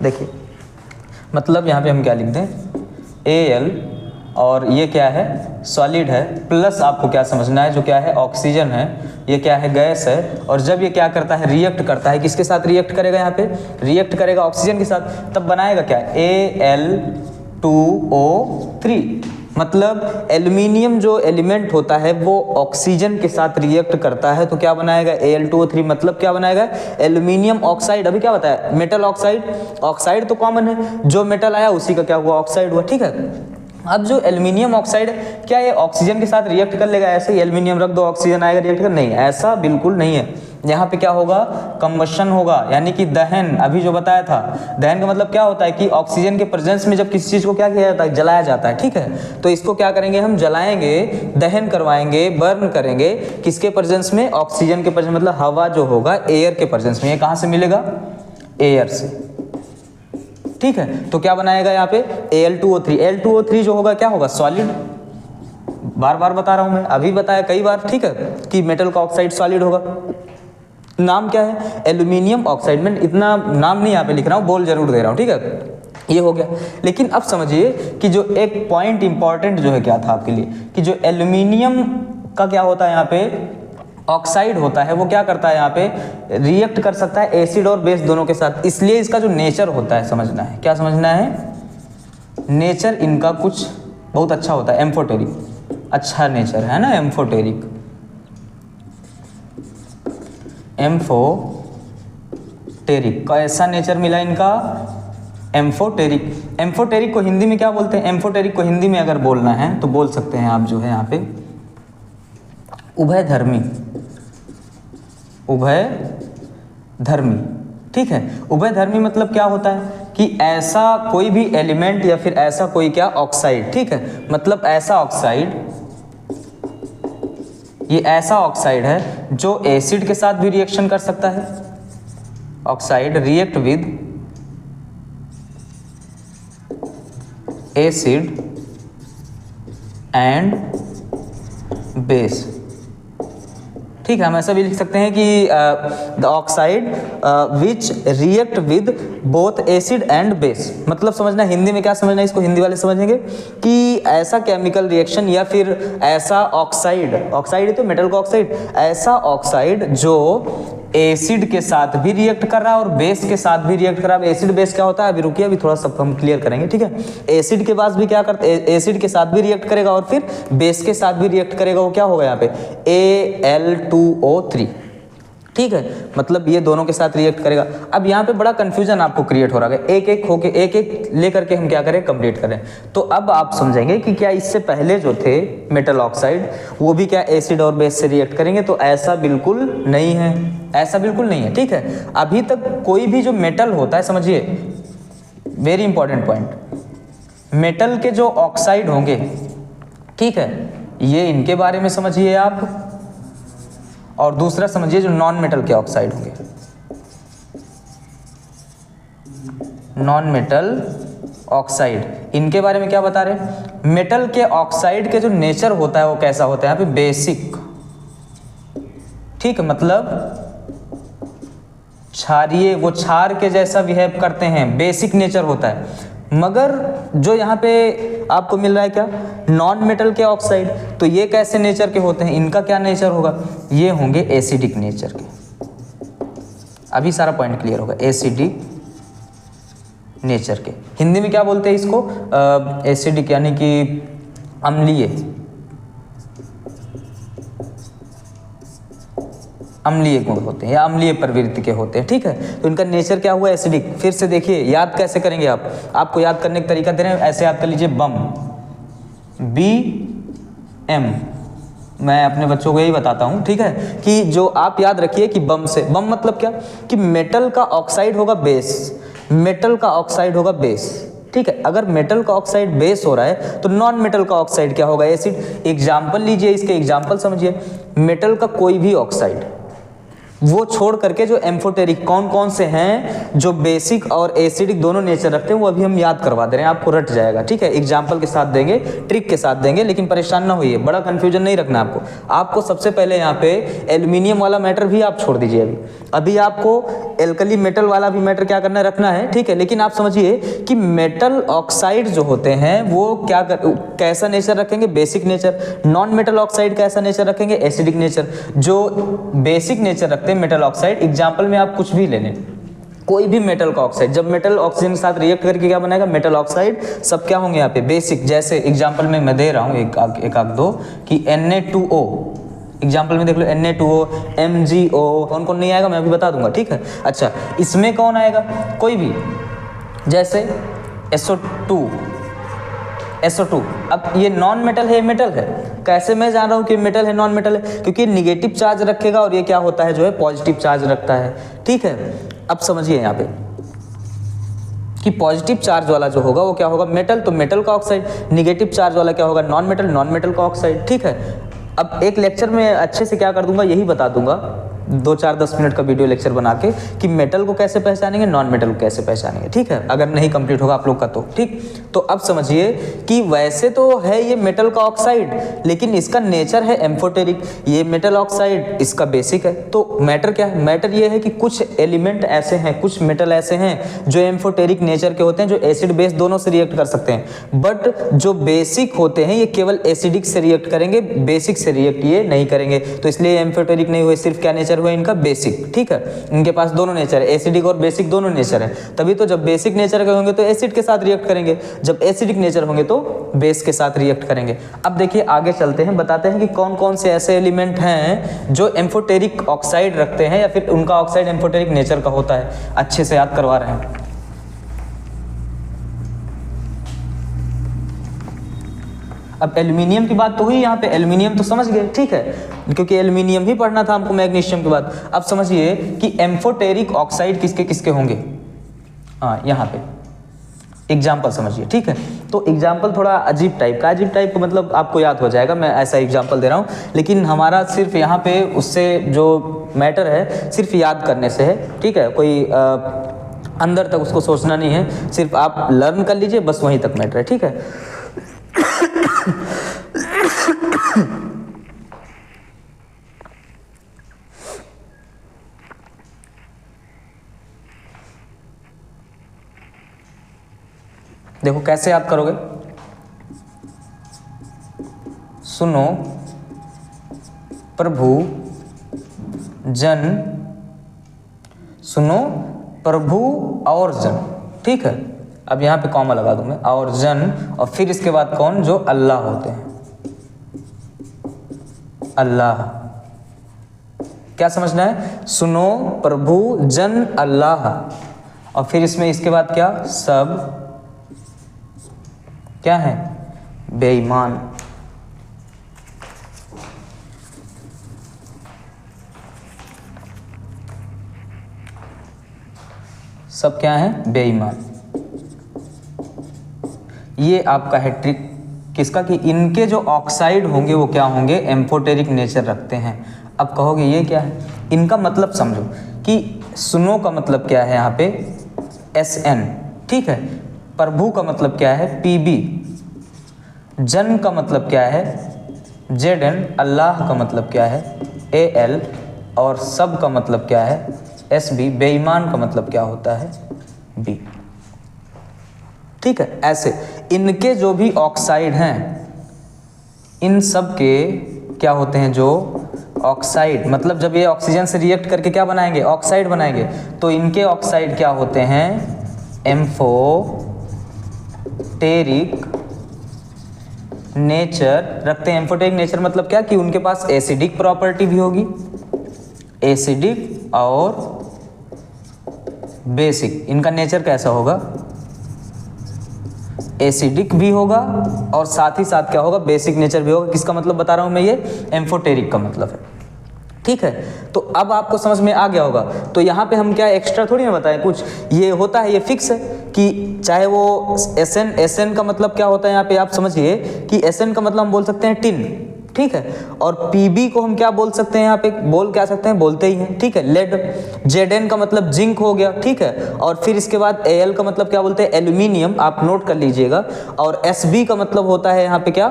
देखिए मतलब यहाँ पे हम क्या लिख दें Al और ये क्या है सॉलिड है, प्लस आपको क्या समझना है जो क्या है ऑक्सीजन है, ये क्या है गैस है, और जब ये क्या करता है रिएक्ट करता है, किसके साथ रिएक्ट करेगा यहाँ पे रिएक्ट करेगा ऑक्सीजन के साथ, तब बनाएगा क्या Al2O3। मतलब एल्यूमिनियम जो एलिमेंट होता है वो ऑक्सीजन के साथ रिएक्ट करता है तो क्या बनाएगा Al2O3, मतलब क्या बनाएगा एल्यूमिनियम ऑक्साइड। अभी क्या बताया मेटल ऑक्साइड तो कॉमन है, जो मेटल आया उसी का क्या हुआ ऑक्साइड हुआ, ठीक है। अब जो एल्यूमिनियम ऑक्साइड क्या ये ऑक्सीजन के साथ रिएक्ट कर लेगा, ऐसे ही एल्यूमिनियम रख दो ऑक्सीजन आएगा रिएक्ट कर, नहीं ऐसा बिल्कुल नहीं है। यहाँ पे क्या होगा कंबशन होगा, यानी कि दहन। अभी जो बताया था दहन का मतलब क्या होता है कि ऑक्सीजन के प्रेजेंस में जब किसी चीज को क्या किया जाता है जलाया जाता है, ठीक है। तो इसको क्या करेंगे हम जलाएंगे, दहन करवाएंगे, बर्न करेंगे, किसके प्रेजेंस में ऑक्सीजन के प्रेजेंस, मतलब हवा जो होगा एयर के प्रेजेंस में। ये कहाँ से मिलेगा एयर से, ठीक है। तो क्या बनाएगा यहाँ पे Al2O3 जो होगा क्या होगा सॉलिड। बार बार बता रहा हूं मैं, अभी बताया कई बार, ठीक है, कि मेटल का ऑक्साइड सॉलिड होगा। नाम क्या है एल्यूमिनियम ऑक्साइड। मैं इतना नाम नहीं यहाँ पे लिख रहा हूँ, बोल जरूर दे रहा हूँ, ठीक है। ये हो गया। लेकिन अब समझिए कि जो एक पॉइंट इंपॉर्टेंट जो है क्या था आपके लिए, कि जो एल्यूमिनियम का क्या होता है यहाँ पे ऑक्साइड होता है वो क्या करता है यहाँ पे रिएक्ट कर सकता है एसिड और बेस दोनों के साथ। इसलिए इसका जो नेचर होता है समझना है, क्या समझना है नेचर इनका कुछ बहुत अच्छा होता है, एम्फोटेरिक, अच्छा नेचर है ना, एम्फोटेरिक कैसा नेचर मिला इनका एम्फोटेरिक को हिंदी में क्या बोलते हैं, एम्फोटेरिक को हिंदी में अगर बोलना है तो बोल सकते हैं आप जो है यहाँ पे उभयधर्मी, ठीक है। उभयधर्मी मतलब क्या होता है कि ऐसा कोई भी एलिमेंट या फिर ऐसा कोई क्या ऑक्साइड, ठीक है, मतलब ऐसा ऑक्साइड, ये ऐसा ऑक्साइड है जो एसिड के साथ भी रिएक्शन कर सकता है। Oxide react with acid and base, ठीक है। हम ऐसा भी लिख सकते हैं कि the oxide which react with both acid and base. मतलब समझना हिंदी में क्या समझना है, इसको हिंदी वाले समझेंगे कि ऐसा केमिकल रिएक्शन या फिर ऐसा ऑक्साइड तो मेटल का ऑक्साइड, ऐसा ऑक्साइड जो एसिड के साथ भी रिएक्ट कर रहा है और बेस के साथ भी रिएक्ट कर रहा है। एसिड बेस क्या होता है अभी रुकिए, अभी थोड़ा सा हम क्लियर करेंगे, ठीक है। एसिड के पास भी क्या करते, एसिड के साथ भी रिएक्ट करेगा और फिर बेस के साथ भी रिएक्ट करेगा, वो क्या होगा यहाँ पे Al2O3, ठीक है, मतलब ये दोनों के साथ रिएक्ट करेगा। अब यहाँ पे बड़ा कंफ्यूजन आपको क्रिएट हो रहा है, एक एक होके एक एक लेकर के हम क्या करें, कंप्लीट करें। तो अब आप समझेंगे कि क्या इससे पहले जो थे मेटल ऑक्साइड वो भी क्या एसिड और बेस से रिएक्ट करेंगे, तो ऐसा बिल्कुल नहीं है, ऐसा बिल्कुल नहीं है। ठीक है, अभी तक कोई भी जो मेटल होता है, समझिए वेरी इंपॉर्टेंट पॉइंट, मेटल के जो ऑक्साइड होंगे, ठीक है, ये इनके बारे में समझिए आप, और दूसरा समझिए जो नॉन मेटल के ऑक्साइड होंगे, नॉन मेटल ऑक्साइड, इनके बारे में क्या बता रहे हैं, मेटल के ऑक्साइड के जो नेचर होता है वो कैसा होता है, यहाँ पे बेसिक, ठीक है, मतलब क्षारीय, वो क्षार के जैसा बिहेव करते हैं, बेसिक नेचर होता है। मगर जो यहाँ पे आपको मिल रहा है क्या, नॉन मेटल के ऑक्साइड, तो ये कैसे नेचर के होते हैं, इनका क्या नेचर होगा, ये होंगे एसिडिक नेचर के। अभी सारा पॉइंट क्लियर होगा, एसिडिक नेचर के। हिंदी में क्या बोलते हैं इसको, एसिडिक यानी कि अम्लीय, अम्लीय गुण होते हैं या अम्लीय प्रवृत्ति के होते हैं। ठीक है, तो इनका नेचर क्या हुआ, एसिडिक। फिर से देखिए, याद कैसे करेंगे आप, आपको याद करने का तरीका दे रहे हैं, ऐसे याद कर लीजिए, बम, BM, मैं अपने बच्चों को यही बताता हूँ, ठीक है, कि जो आप याद रखिए कि बम से, बम मतलब क्या, कि मेटल का ऑक्साइड होगा बेस, मेटल का ऑक्साइड होगा बेस। ठीक है, अगर मेटल का ऑक्साइड बेस हो रहा है तो नॉन मेटल का ऑक्साइड क्या होगा, एसिड। एग्जाम्पल लीजिए, इसके एग्जाम्पल समझिए, मेटल का कोई भी ऑक्साइड, वो छोड़ करके जो एम्फोटेरिक, कौन कौन से हैं जो बेसिक और एसिडिक दोनों नेचर रखते हैं, वो अभी हम याद करवा दे रहे हैं, आपको रट जाएगा। ठीक है, एग्जाम्पल के साथ देंगे, ट्रिक के साथ देंगे, लेकिन परेशान ना होइए, बड़ा कंफ्यूजन नहीं रखना आपको। आपको सबसे पहले यहाँ पे एल्यूमिनियम वाला मैटर भी आप छोड़ दीजिए, अभी आपको एल्कली मेटल वाला भी मैटर क्या करना है, रखना है। ठीक है, लेकिन आप समझिए कि मेटल ऑक्साइड जो होते हैं वो क्या कैसा नेचर रखेंगे, basic nature. Non metal oxide कैसा नेचर रखेंगे, एसिडिक नेचर। जो बेसिक नेचर रखते हैं मेटल ऑक्साइड, एग्जाम्पल में आप कुछ भी ले लें, कोई भी मेटल का ऑक्साइड, जब मेटल ऑक्सीजन के साथ रिएक्ट करके क्या बनाएगा, मेटल ऑक्साइड, सब क्या होंगे यहाँ पे, बेसिक। जैसे एग्जाम्पल में मैं दे रहा हूँ एक आध दो, कि Na2O, एग्जाम्पल में देख लो, Na2O, MgO, कौन कौन नहीं आएगा मैं अभी बता दूंगा। ठीक है, अच्छा, इसमें कौन आएगा, कोई भी, जैसे SO2। अब ये नॉन मेटल है, मेटल है, कैसे मैं जान रहा हूँ कि मेटल है, नॉन मेटल है, क्योंकि निगेटिव चार्ज रखेगा और ये क्या होता है, जो है पॉजिटिव चार्ज रखता है। ठीक है, अब समझिए यहाँ पे कि पॉजिटिव चार्ज वाला जो होगा वो क्या होगा, मेटल, तो मेटल का ऑक्साइड। निगेटिव चार्ज वाला क्या होगा, नॉन मेटल, नॉन मेटल का ऑक्साइड। ठीक है, अब एक लेक्चर में अच्छे से क्या कर दूंगा, यही बता दूंगा, 2-4-10 मिनट का वीडियो लेक्चर बना के, कि मेटल को कैसे पहचानेंगे, नॉन मेटल को कैसे पहचानेंगे। ठीक है, अगर नहीं कंप्लीट होगा आप लोग का तो ठीक। तो अब समझिए कि वैसे तो है ये मेटल का ऑक्साइड, लेकिन इसका नेचर है एम्फोटेरिक, ये मेटल ऑक्साइड इसका बेसिक है। तो मैटर क्या है, मैटर ये है कि कुछ एलिमेंट ऐसे हैं, कुछ मेटल ऐसे हैं जो एम्फोटेरिक नेचर के होते हैं, जो एसिड बेस दोनों से रिएक्ट कर सकते हैं। बट जो बेसिक होते हैं ये केवल एसिडिक से रिएक्ट करेंगे, बेसिक से रिएक्ट ये नहीं करेंगे, तो इसलिए एम्फोटेरिक नहीं हुए, सिर्फ क्या नेचर हुआ इनका, बेसिक। ठीक है, इनके पास दोनों नेचर है, एसिडिक और बेसिक दोनों नेचर है। तभी तो जब बेसिक नेचर के होंगे तो एसिड के साथ रिएक्ट करेंगे, जब एसिडिक नेचर होंगे तो बेस के साथ रिएक्ट करेंगे। अब देखिए आगे चलते हैं, बताते हैं कि कौन कौन से ऐसे एलिमेंट हैं जो एम्फोटेरिक ऑक्साइड रखते हैं या फिर उनका ऑक्साइड एम्फोटेरिक नेचर का होता है। अच्छे से याद करवा रहे हैं। अब एल्यूमिनियम की बात तो हुई यहाँ पे, एल्यूमिनियम तो समझ गए। ठीक है, क्योंकि एल्यूमिनियम ही पढ़ना था हमको मैग्नीशियम के बाद। अब समझिए कि एम्फोटेरिक ऑक्साइड किसके किसके होंगे, हाँ यहाँ पे एग्जाम्पल समझिए। ठीक है, तो एग्जाम्पल थोड़ा अजीब टाइप का, अजीब टाइप का मतलब आपको याद हो जाएगा, मैं ऐसा एग्जाम्पल दे रहा हूँ, लेकिन हमारा सिर्फ यहाँ पे उससे जो मैटर है सिर्फ याद करने से है। ठीक है, कोई अंदर तक उसको सोचना नहीं है, सिर्फ आप लर्न कर लीजिए, बस वहीं तक मैटर है। ठीक है, देखो कैसे याद करोगे, सुनो प्रभु जन, सुनो प्रभु और जन। ठीक है, अब यहाँ पे कॉमा लगा दूं मैं, और जन, और फिर इसके बाद कौन, जो अल्लाह होते हैं, अल्लाह। क्या समझना है, सुनो प्रभु जन अल्लाह, और फिर इसमें इसके बाद क्या, सब क्या है, बेईमान। सब क्या है, बेईमान। ये आपका है ट्रिक किसका, कि इनके जो ऑक्साइड होंगे वो क्या होंगे, एम्फोटेरिक नेचर रखते हैं। अब कहोगे ये क्या है, इनका मतलब समझो कि सुनो का मतलब क्या है यहाँ पे SN, ठीक है। प्रभु का मतलब क्या है PB, जन का मतलब क्या है ZN, अल्लाह का मतलब क्या है AL, और सब का मतलब क्या है SB, बेईमान का मतलब क्या होता है B, ठीक है। ऐसे इनके जो भी ऑक्साइड हैं, इन सब के क्या होते हैं, जो ऑक्साइड, मतलब जब ये ऑक्सीजन से रिएक्ट करके क्या बनाएंगे, ऑक्साइड बनाएंगे, तो इनके ऑक्साइड क्या होते हैं, एम्फोटेरिक नेचर रखते हैं। एम्फोटेरिक नेचर मतलब क्या, कि उनके पास एसिडिक प्रॉपर्टी भी होगी, एसिडिक और बेसिक। इनका नेचर कैसा होगा, एसिडिक भी होगा और साथ ही साथ क्या होगा, बेसिक नेचर भी होगा। किसका मतलब बता रहा हूं मैं, ये एम्फोटेरिक का मतलब है, ठीक है। तो अब आपको समझ में आ गया होगा। तो यहाँ पे हम क्या एक्स्ट्रा थोड़ी ना बताएं कुछ, ये होता है, ये फिक्स है कि चाहे वो SN का मतलब क्या होता है, यहाँ पे आप समझिए कि SN का मतलब हम बोल सकते हैं टिन, ठीक है। और PB को हम क्या बोल सकते हैं, यहाँ पे बोल क्या सकते हैं, बोलते ही हैं, ठीक है, लेड। ZN का मतलब जिंक हो गया, ठीक है। और फिर इसके बाद AL का मतलब क्या बोलते हैं, एल्यूमिनियम, आप नोट कर लीजिएगा। और SB का मतलब होता है यहाँ पे क्या,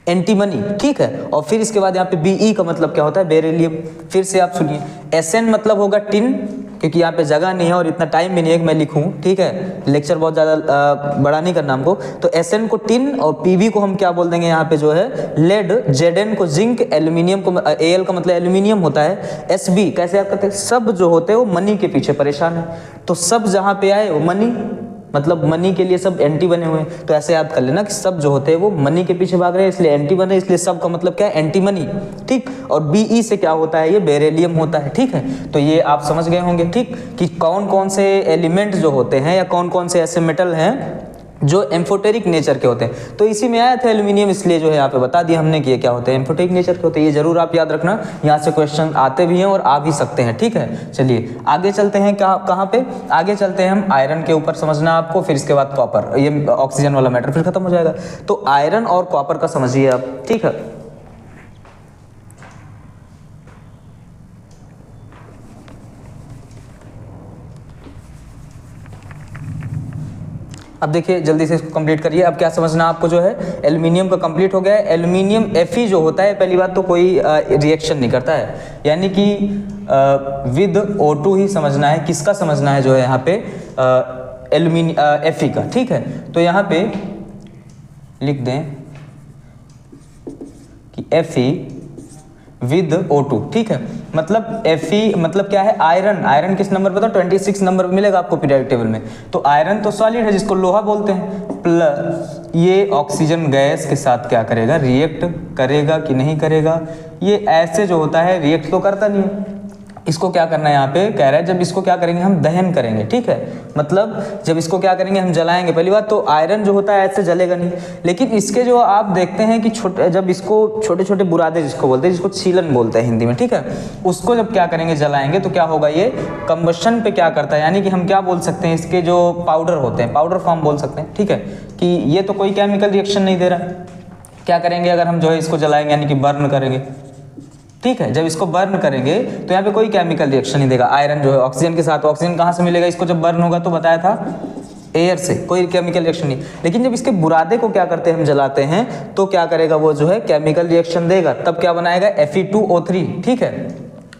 एंटीमनी, ठीक है। और फिर इसके बाद यहाँ पे BE का मतलब क्या होता है, बेरिलियम। फिर से आप सुनिए, SN मतलब होगा टिन, क्योंकि यहाँ पे जगह नहीं है और इतना टाइम भी नहीं है कि मैं लिखूं, ठीक है, लेक्चर बहुत ज़्यादा बड़ा नहीं करना हमको। तो SN को टिन और PB को हम क्या बोल देंगे यहाँ पे जो है लेड, ZN को जिंक, एल्यूमिनियम को AL का मतलब एल्यूमिनियम होता है, SB कैसे आप कहते हैं, सब जो होते हैं वो मनी के पीछे परेशान है। तो सब जहाँ पे आए वो मनी, मतलब मनी के लिए सब एंटी बने हुए हैं। तो ऐसे याद कर लेना कि सब जो होते हैं वो मनी के पीछे भाग रहे हैं, इसलिए एंटी बने, इसलिए सब का मतलब क्या है, एंटी मनी, ठीक। और BE से क्या होता है, ये बेरिलियम होता है, ठीक है। तो ये आप समझ गए होंगे, ठीक, कि कौन कौन से एलिमेंट जो होते हैं या कौन कौन से ऐसे मेटल हैं जो एम्फोटेरिक नेचर के होते हैं। तो इसी में आया था एल्यूमिनियम, इसलिए जो है यहाँ पे बता दिया हमने कि ये क्या होते हैं, एम्फोटेरिक नेचर के होते हैं। ये जरूर आप याद रखना, यहाँ से क्वेश्चन आते भी हैं और आ भी सकते हैं, ठीक है। चलिए आगे चलते हैं, कहाँ पे आगे चलते हैं हम, आयरन के ऊपर समझना आपको, फिर इसके बाद कॉपर, ये ऑक्सीजन वाला मैटर फिर खत्म हो जाएगा। तो आयरन और कॉपर का समझिए आप, ठीक है। अब देखिए जल्दी से इसको कंप्लीट करिए। अब क्या समझना आपको जो है, एल्यूमिनियम का कंप्लीट हो गया है। एल्यूमिनियम Fe जो होता है, पहली बात तो कोई रिएक्शन नहीं करता है, यानी कि विद O2 ही समझना है। किसका समझना है जो है यहाँ पे, Fe का, ठीक है। तो यहाँ पे लिख दें कि Fe विद O2, ठीक है। मतलब Fe मतलब क्या है, आयरन। आयरन किस नंबर पे था, 26 नंबर पे मिलेगा आपको पीरियोडिक टेबल में। तो आयरन तो सॉलिड है जिसको लोहा बोलते हैं, प्लस ये ऑक्सीजन गैस के साथ क्या करेगा, रिएक्ट करेगा कि नहीं करेगा। ये ऐसे जो होता है रिएक्ट तो करता नहीं है। इसको क्या करना है, यहाँ पे कह रहा है जब इसको क्या करेंगे, हम दहन करेंगे, ठीक है। मतलब जब इसको क्या करेंगे, हम जलाएंगे। पहली बात तो आयरन जो होता है ऐसे जलेगा नहीं, लेकिन इसके जो आप देखते हैं कि जब इसको छोटे छोटे बुरादे जिसको बोलते हैं, जिसको छीलन बोलते हैं हिंदी में, ठीक है, उसको जब क्या करेंगे, जलाएंगे, तो क्या होगा, ये कंबशन पे क्या करता है, यानी कि हम क्या बोल सकते हैं, इसके जो पाउडर होते हैं, पाउडर फॉर्म बोल सकते हैं, ठीक है, कि ये तो कोई केमिकल रिएक्शन नहीं दे रहा है। क्या करेंगे अगर हम जो है इसको जलाएंगे, यानी कि बर्न करेंगे, ठीक है। जब इसको बर्न करेंगे तो यहाँ पे कोई केमिकल रिएक्शन नहीं देगा। आयरन जो है ऑक्सीजन के साथ, ऑक्सीजन कहाँ से मिलेगा इसको जब बर्न होगा, तो बताया था एयर से, कोई केमिकल रिएक्शन नहीं। लेकिन जब इसके बुरादे को क्या करते हैं, हम जलाते हैं, तो क्या करेगा, वो जो है केमिकल रिएक्शन देगा। तब क्या बनाएगा, Fe2O3, ठीक है।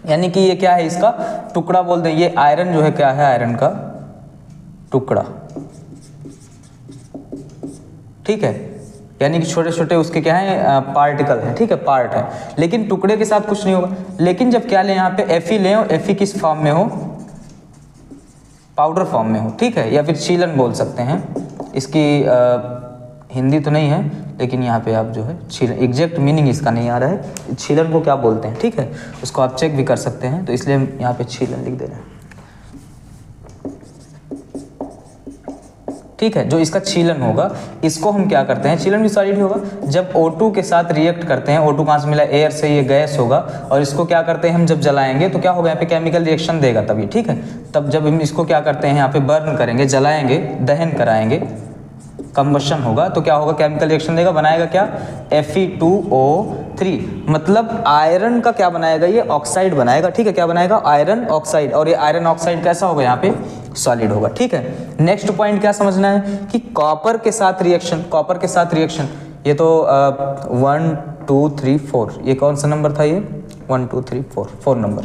यानी कि ये क्या है, इसका टुकड़ा बोल दें। ये आयरन जो है क्या है, आयरन का टुकड़ा, ठीक है। यानी कि छोटे छोटे उसके क्या है, पार्टिकल हैं, ठीक है, पार्ट है। लेकिन टुकड़े के साथ कुछ नहीं होगा। लेकिन जब क्या लें, यहाँ पे Fe लें और Fe किस फॉर्म में हो, पाउडर फॉर्म में हो, ठीक है, या फिर छीलन बोल सकते हैं। इसकी हिंदी तो नहीं है, लेकिन यहाँ पे आप जो है छीलन, एग्जैक्ट मीनिंग इसका नहीं आ रहा है, छीलन को क्या बोलते हैं, ठीक है, उसको आप चेक भी कर सकते हैं, तो इसलिए हम यहाँ पे छीलन लिख दे रहे हैं, ठीक है। जो इसका छीलन होगा इसको हम क्या करते हैं, छीलन भी सॉलिड होगा, जब O2 के साथ रिएक्ट करते हैं, O2 कहाँ से मिला, एयर से, ये गैस होगा, और इसको क्या करते हैं हम जब जलाएंगे तो क्या होगा, यहाँ पे केमिकल रिएक्शन देगा तभी, ठीक है। तब जब हम इसको क्या करते हैं यहाँ पे बर्न करेंगे, जलाएंगे, दहन कराएंगे, कंबशन होगा, तो क्या होगा, केमिकल रिएक्शन देगा, बनाएगा क्या, Fe2O3, मतलब आयरन का क्या बनाएगा, ये ऑक्साइड बनाएगा, ठीक है, क्या बनाएगा, आयरन ऑक्साइड, और ये आयरन ऑक्साइड कैसा होगा, यहाँ पे सॉलिड होगा, ठीक है। नेक्स्ट पॉइंट क्या समझना है कि कॉपर के साथ रिएक्शन, कॉपर के साथ रिएक्शन, ये तो 1 2 3 4, ये कौन सा नंबर था, ये 1 2 3 4 नंबर,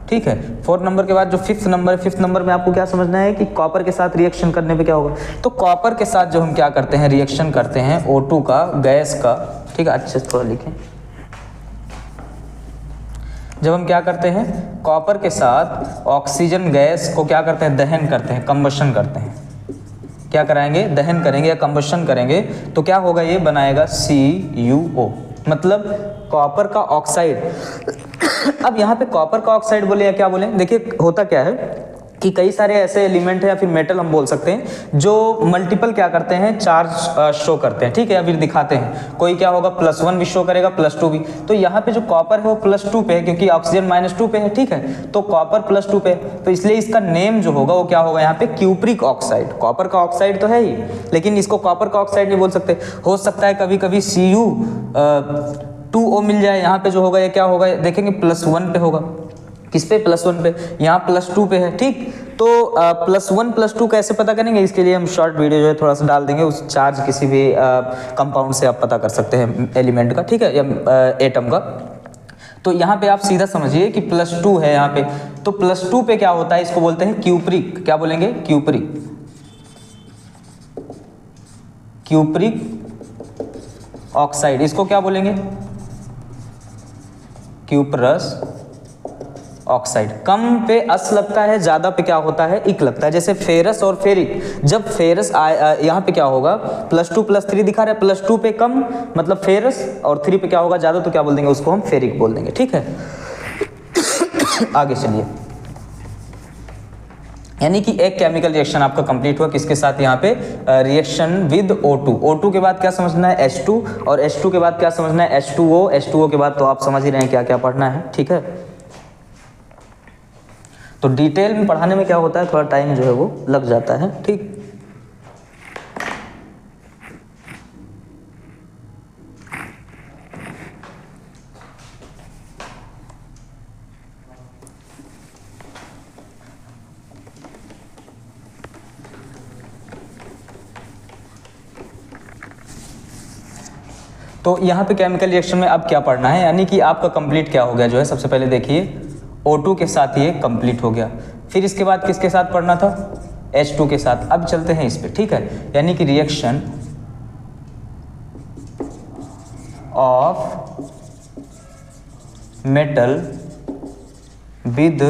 ठीक है। 4 नंबर के बाद जो 5th नंबर है, 5th नंबर में आपको क्या समझना है कि कॉपर के साथ रिएक्शन करने पे क्या होगा, तो कॉपर के साथ जो हम क्या करते हैं, रिएक्शन करते हैं O2 का, गैस का, ठीक है, अच्छे से थोड़ा लिखें, जब हम क्या करते हैं कॉपर के साथ ऑक्सीजन गैस को क्या करते हैं, दहन करते हैं, कंबशन करते हैं, क्या कराएंगे, दहन करेंगे या कंबशन करेंगे, तो क्या होगा, ये बनाएगा CuO, मतलब कॉपर का ऑक्साइड। अब यहाँ पे कॉपर का ऑक्साइड बोले या क्या बोले, देखिए होता क्या है कि कई सारे ऐसे एलिमेंट हैं या फिर मेटल हम बोल सकते हैं जो मल्टीपल क्या करते हैं, चार्ज शो करते हैं, ठीक है, अभी दिखाते हैं, कोई क्या होगा +1 भी शो करेगा, +2 भी, तो यहाँ पे जो कॉपर है वो +2 पे है, क्योंकि ऑक्सीजन -2 पे है, ठीक है, तो कॉपर +2 पे, तो इसलिए इसका नेम जो होगा वो क्या होगा, यहाँ पे क्यूप्रिक ऑक्साइड, कॉपर का ऑक्साइड तो है ही, लेकिन इसको कॉपर का ऑक्साइड नहीं बोल सकते, हो सकता है कभी कभी Cu2O मिल जाए, यहाँ पे जो होगा ये क्या होगा, देखेंगे +1 पे होगा, किस पे, +1 पे, यहाँ +2 पे है, ठीक, तो +1 +2 कैसे पता करेंगे, इसके लिए हम शॉर्ट वीडियो जो है थोड़ा सा डाल देंगे, उस चार्ज किसी भी कंपाउंड से आप पता कर सकते हैं, एलिमेंट का, ठीक है, या एटम का। तो यहाँ पे आप सीधा समझिए कि +2 है यहाँ पे, तो +2 पे क्या होता है, इसको बोलते हैं क्यूप्रिक, क्या बोलेंगे, क्यूप्रिक, क्यूप्रिक ऑक्साइड, इसको क्या बोलेंगे, क्यूप्रस ऑक्साइड। कम पे अस लगता है, ज्यादा पे क्या होता है, इक लगता है, जैसे फेरस और फेरिक, जब फेरस यहाँ पे क्या होगा, +2 +3 दिखा रहा है, +2 पे कम मतलब फेरस, और 3 पे क्या होगा, ज्यादा, तो क्या बोल देंगे, उसको हम फेरिक बोल देंगे, ठीक है। आगे चलिए, यानी कि एक केमिकल रिएक्शन आपका कंप्लीट हुआ, किसके साथ, यहाँ पे रिएक्शन विद O2, O2 के बाद क्या समझना है, H2, और H2 के बाद क्या समझना है, H2O, H2O के बाद तो आप समझ ही रहे हैं क्या क्या पढ़ना है, ठीक है। तो डिटेल में पढ़ाने में क्या होता है, थोड़ा टाइम जो है वो लग जाता है, ठीक। तो यहाँ पे केमिकल रिएक्शन में अब क्या पढ़ना है, यानी कि आपका कंप्लीट क्या हो गया जो है, सबसे पहले देखिए O2 के साथ ये कंप्लीट हो गया, फिर इसके बाद किसके साथ पढ़ना था, H2 के साथ। अब चलते हैं इस पे, ठीक है, यानी कि reaction of metal with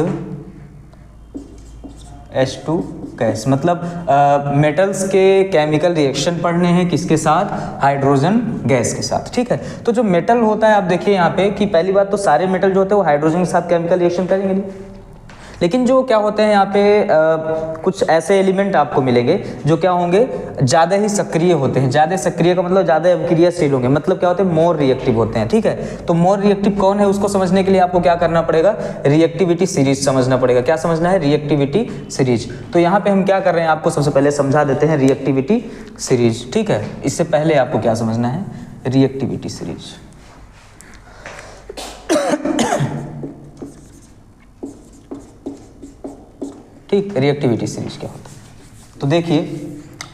H2 gas, मतलब मेटल्स के केमिकल रिएक्शन पढ़ने हैं, किसके साथ, हाइड्रोजन गैस के साथ, ठीक है। तो जो मेटल होता है, आप देखिए यहाँ पे कि पहली बात तो सारे मेटल जो होते हैं वो हाइड्रोजन के साथ केमिकल रिएक्शन करेंगे नहीं, लेकिन जो क्या होते हैं यहाँ पे कुछ ऐसे एलिमेंट आपको मिलेंगे जो क्या होंगे, ज़्यादा ही सक्रिय होते हैं, ज़्यादा सक्रिय का मतलब ज़्यादा अभिक्रियाशील होंगे, मतलब क्या होते हैं, मोर रिएक्टिव होते हैं, ठीक है। तो मोर रिएक्टिव कौन है, उसको समझने के लिए आपको क्या करना पड़ेगा, रिएक्टिविटी सीरीज समझना पड़ेगा, क्या समझना है, रिएक्टिविटी सीरीज। तो यहाँ पे हम क्या कर रहे हैं, आपको सबसे पहले समझा देते हैं रिएक्टिविटी सीरीज, ठीक है। इससे पहले आपको क्या समझना है, रिएक्टिविटी सीरीज, ठीक। रिएक्टिविटी सीरीज क्या होता है, तो देखिए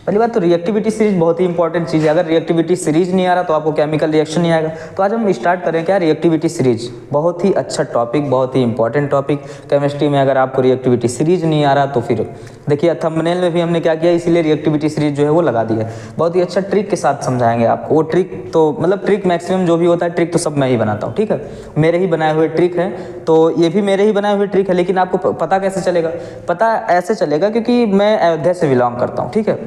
पहली बात तो रिएक्टिविटी सीरीज बहुत ही इंपॉर्टेंट चीज़ है, अगर रिएक्टिविटी सीरीज नहीं आ रहा तो आपको केमिकल रिएक्शन नहीं आएगा। तो आज हम स्टार्ट करें क्या, रिएक्टिविटी सीरीज, बहुत ही अच्छा टॉपिक, बहुत ही इंपॉर्टेंट टॉपिक केमिस्ट्री में। अगर आपको रिएक्टिविटी सीरीज नहीं आ रहा तो फिर देखिए थंबनेल में भी हमने क्या किया, इसीलिए रिएक्टिविटी सीरीज जो है वो लगा दिया। बहुत ही अच्छा ट्रिक के साथ समझाएंगे आपको, वो ट्रिक तो मतलब ट्रिक मैक्सिमम जो भी होता है ट्रिक तो सब मैं ही बनाता हूँ, ठीक है, मेरे ही बनाए हुए ट्रिक है, तो ये भी मेरे ही बनाए हुए ट्रिक है। लेकिन आपको पता कैसे चलेगा, पता ऐसे चलेगा क्योंकि मैं अयोध्या से बिलोंग करता हूँ, ठीक है।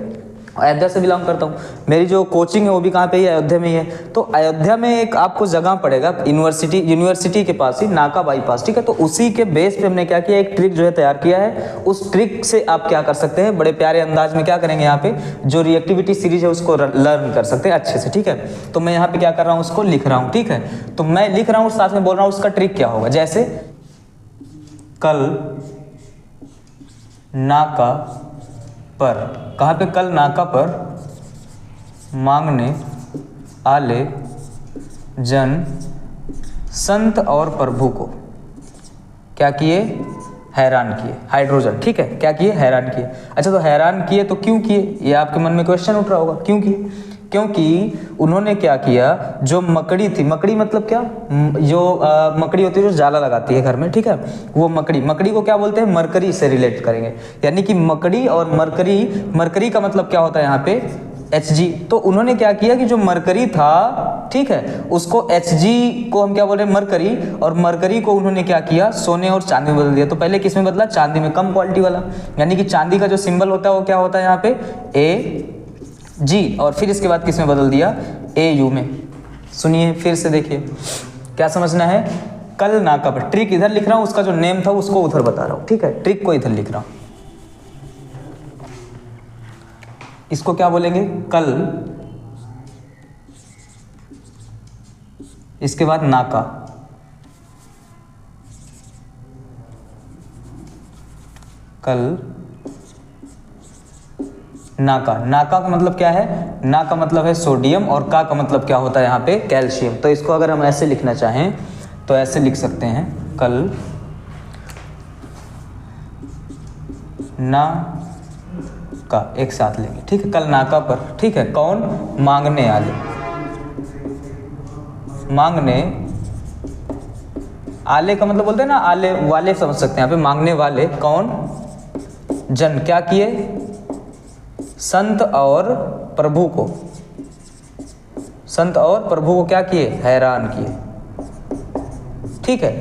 अयोध्या से बिलोंग करता हूँ, मेरी जो कोचिंग है वो भी कहाँ पे ही है, अयोध्या में ही है। तो अयोध्या में एक आपको जगह पड़ेगा यूनिवर्सिटी के पास ही, नाका बाईपास, ठीक है। तो उसी के बेस पे हमने क्या किया, एक ट्रिक जो है तैयार किया है। उस ट्रिक से आप क्या कर सकते हैं, बड़े प्यारे अंदाज में क्या करेंगे, यहाँ पे जो रिएक्टिविटी सीरीज है उसको लर्न कर सकते हैं अच्छे से, ठीक है। तो मैं यहाँ पे क्या कर रहा हूँ, उसको लिख रहा हूँ, ठीक है। तो मैं लिख रहा हूँ साथ में बोल रहा हूँ उसका ट्रिक क्या होगा। जैसे कल नाका पर, कहाँ पे, कल नाका पर मांगने आले जन संत और प्रभु को क्या किए, हैरान किए। हाइड्रोजन, ठीक है, क्या किए, हैरान किए। अच्छा, तो हैरान किए तो क्यों किए, ये आपके मन में क्वेश्चन उठ रहा होगा, क्यों किए। क्योंकि उन्होंने क्या किया, जो मकड़ी थी, मकड़ी मतलब क्या, जो मकड़ी होती है जो जाला लगाती है घर में, ठीक है, वो मकड़ी को क्या बोलते हैं, मरकरी से रिलेट करेंगे। यानी कि मकड़ी और मरकरी का मतलब क्या होता है यहाँ पे, Hg। तो उन्होंने क्या किया कि जो मरकरी था, ठीक है, उसको Hg को हम क्या बोल रहे हैं, मरकरी, और मरकरी को उन्होंने क्या किया, सोने और चांदी में बदल दिया। तो पहले किस में बदला, चांदी में, कम क्वालिटी वाला। यानी कि चांदी का जो सिंबल होता है वो क्या होता है यहाँ पे, Ag, और फिर इसके बाद किस में बदल दिया, Au में। सुनिए फिर से, देखिए क्या समझना है। कल नाका पर, ट्रिक इधर लिख रहा हूँ, उसका जो नेम था उसको उधर बता रहा हूँ, ठीक है, ट्रिक को इधर लिख रहा हूँ। इसको क्या बोलेंगे, कल, इसके बाद नाका, कल नाका। नाका का मतलब क्या है, ना का मतलब है सोडियम, और का मतलब क्या होता है यहाँ पे, कैल्शियम। तो इसको अगर हम ऐसे लिखना चाहें तो ऐसे लिख सकते हैं, कल ना का, एक साथ लेंगे, ठीक है, कल नाका पर, ठीक है, कौन, मांगने आले, मांगने आले का मतलब बोलते हैं ना, आले वाले समझ सकते हैं यहाँ पे, मांगने वाले कौन, जन, क्या किए, संत और प्रभु को, संत और प्रभु को क्या किए, हैरान किए, ठीक है।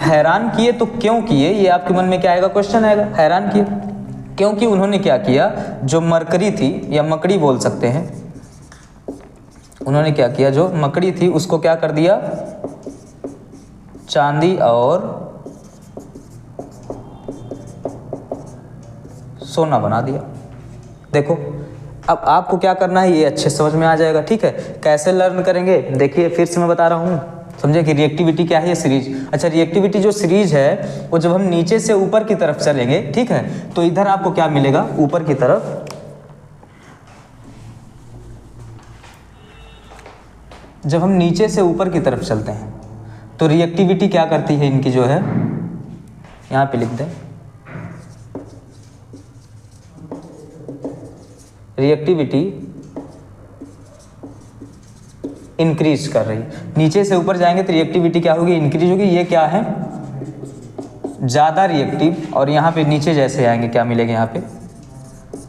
हैरान किए तो क्यों किए, ये आपके मन में क्या आएगा, क्वेश्चन आएगा। हैरान किए क्योंकि उन्होंने क्या किया, जो मरकरी थी या मकड़ी बोल सकते हैं, उन्होंने क्या किया, जो मकड़ी थी उसको क्या कर दिया, चांदी और सोना बना दिया। देखो अब आपको क्या करना है, ये अच्छे समझ में आ जाएगा, ठीक है। कैसे लर्न करेंगे, देखिए फिर से मैं बता रहा हूँ, समझे कि रिएक्टिविटी क्या है, ये सीरीज। अच्छा, रिएक्टिविटी जो सीरीज है वो जब हम नीचे से ऊपर की तरफ चलेंगे, ठीक है, तो इधर आपको क्या मिलेगा, ऊपर की तरफ, जब हम नीचे से ऊपर की तरफ चलते हैं तो रिएक्टिविटी क्या करती है इनकी, जो है यहाँ पे लिख दें, रिएक्टिविटी इंक्रीज कर रही। नीचे से ऊपर जाएंगे तो रिएक्टिविटी क्या होगी, इंक्रीज होगी। ये क्या है, ज़्यादा रिएक्टिव, और यहाँ पे नीचे जैसे आएंगे क्या मिलेगा, यहाँ पे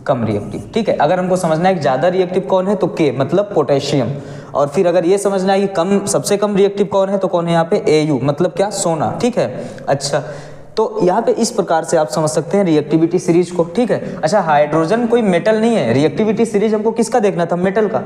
कम रिएक्टिव, ठीक है। अगर हमको समझना है कि ज़्यादा रिएक्टिव कौन है तो के मतलब पोटेशियम, और फिर अगर ये समझना है कि कम, सबसे कम रिएक्टिव कौन है तो कौन है यहाँ पे, Au मतलब क्या, सोना, ठीक है। अच्छा, तो यहाँ पे इस प्रकार से आप समझ सकते हैं रिएक्टिविटी सीरीज को, ठीक है। अच्छा, हाइड्रोजन कोई मेटल नहीं है, रिएक्टिविटी सीरीज हमको किसका देखना था, मेटल का।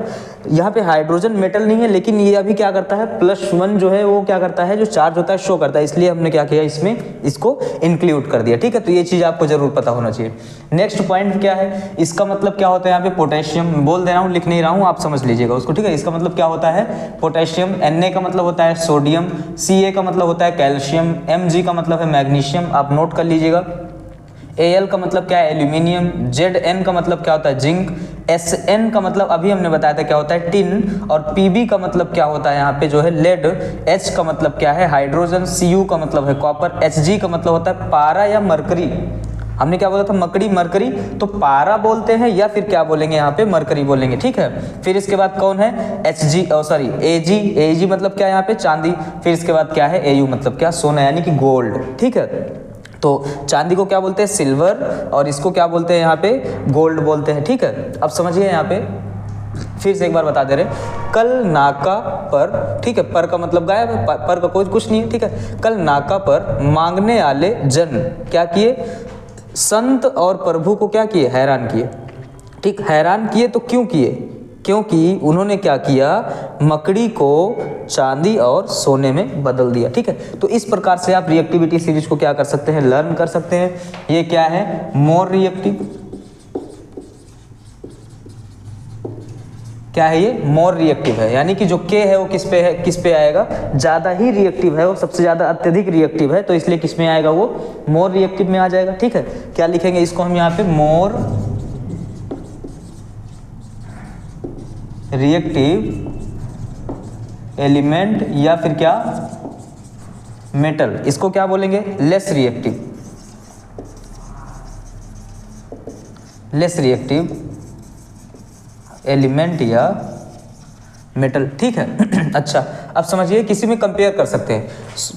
यहाँ पे हाइड्रोजन मेटल नहीं है, लेकिन ये अभी क्या करता है, +1 जो है वो क्या करता है, जो चार्ज होता है शो करता है, इसलिए हमने क्या किया, इसमें इसको इंक्लूड कर दिया, ठीक है। तो ये चीज़ आपको जरूर पता होना चाहिए। नेक्स्ट पॉइंट क्या है, इसका मतलब क्या होता है, यहाँ पे पोटेशियम, बोल दे रहा हूँ, लिख नहीं रहा हूँ, आप समझ लीजिएगा उसको, ठीक है। इसका मतलब क्या होता है, पोटेशियम। Na का मतलब होता है सोडियम, Ca का मतलब होता है कैल्शियम, Mg का मतलब है मैग्नीशियम, आप नोट कर लीजिएगा। Al का मतलब क्या है, एल्यूमिनियम। Zn का मतलब क्या होता है, जिंक। Sn का मतलब अभी हमने बताया था क्या होता है, टिन। और Pb का मतलब क्या होता है यहाँ पे, जो है लेड। H का मतलब क्या है, हाइड्रोजन। Cu का मतलब है कॉपर। Hg का मतलब होता है पारा या मरकरी। हमने क्या बोला था, मकड़ी, मरकरी, तो पारा बोलते हैं या फिर क्या बोलेंगे यहाँ पे, मरकरी बोलेंगे, ठीक है। फिर इसके बाद कौन है, Ag मतलब क्या है यहाँ पे, चांदी। फिर इसके बाद क्या है, Au मतलब क्या, सोना यानी कि गोल्ड, ठीक है। तो चांदी को क्या बोलते हैं, सिल्वर, और इसको क्या बोलते हैं यहाँ पे, गोल्ड बोलते हैं, ठीक है। अब समझिए यहाँ पे फिर से एक बार बता दे रहे, कल नाका पर, ठीक है, पर का मतलब गायब है, पर का कोई कुछ नहीं है, ठीक है। कल नाका पर मांगने वाले जन क्या किए, संत और प्रभु को क्या किए, हैरान किए, ठीक, हैरान किए तो क्यों किए? क्योंकि उन्होंने क्या किया, मकड़ी को चांदी और सोने में बदल दिया। ठीक है, तो इस प्रकार से आप रिएक्टिविटी सीरीज को क्या कर सकते हैं, लर्न कर सकते हैं। ये क्या है, मोर रिएक्टिव, क्या है ये, मोर रिएक्टिव है, यानी कि जो के है वो किस पे आएगा, ज़्यादा ही रिएक्टिव है, वो सबसे ज़्यादा अत्यधिक रिएक्टिव है, तो इसलिए किस में आएगा, वो मोर रिएक्टिव में आ जाएगा। ठीक है, क्या लिखेंगे इसको हम यहाँ पे, मोर रिएक्टिव एलिमेंट, या फिर क्या, मेटल, इसको क्या बोलेंगे, लेस रिएक्टिव एलिमेंट या मेटल। ठीक है अच्छा, अब समझिए किसी में कंपेयर कर सकते हैं,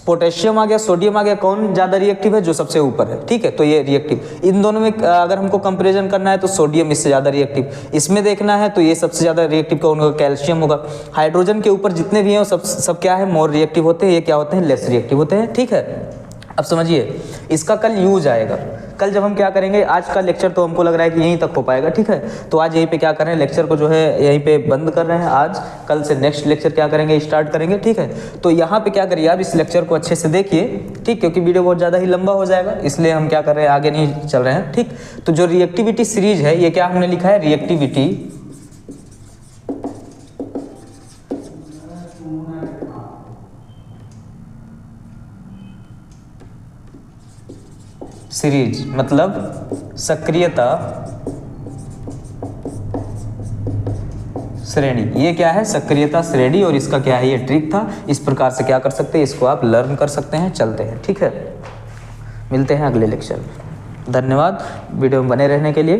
पोटेशियम आ गया, सोडियम आ गया, कौन ज़्यादा रिएक्टिव है, जो सबसे ऊपर है। ठीक है, तो ये रिएक्टिव, इन दोनों में अगर हमको कंपैरिजन करना है तो सोडियम इससे ज़्यादा रिएक्टिव, इसमें देखना है तो ये सबसे ज़्यादा रिएक्टिव कौन होगा, कैल्शियम होगा। हाइड्रोजन के ऊपर जितने भी हैं वो सब क्या है, मोर रिएक्टिव होते हैं, ये क्या होते हैं, लेस रिएक्टिव होते हैं। ठीक है, अब समझिए इसका कल यूज आएगा, कल जब हम क्या करेंगे, आज का लेक्चर तो हमको लग रहा है कि यहीं तक हो पाएगा। ठीक है, तो आज यहीं पे क्या कर रहे हैं, लेक्चर को जो है यहीं पे बंद कर रहे हैं आज, कल से नेक्स्ट लेक्चर क्या करेंगे, स्टार्ट करेंगे। ठीक है, तो यहाँ पे क्या करिए, आप इस लेक्चर को अच्छे से देखिए, ठीक, क्योंकि वीडियो बहुत ज़्यादा ही लंबा हो जाएगा, इसलिए हम क्या कर रहे हैं, आगे नहीं चल रहे हैं। ठीक, तो जो रिएक्टिविटी सीरीज है, ये क्या हमने लिखा है, रिएक्टिविटी सीरीज, मतलब सक्रियता श्रेणी, ये क्या है, सक्रियता श्रेणी, और इसका क्या है, ये ट्रिक था। इस प्रकार से क्या कर सकते हैं, इसको आप लर्न कर सकते हैं। चलते हैं, ठीक है, मिलते हैं अगले लेक्चर में। धन्यवाद वीडियो में बने रहने के लिए।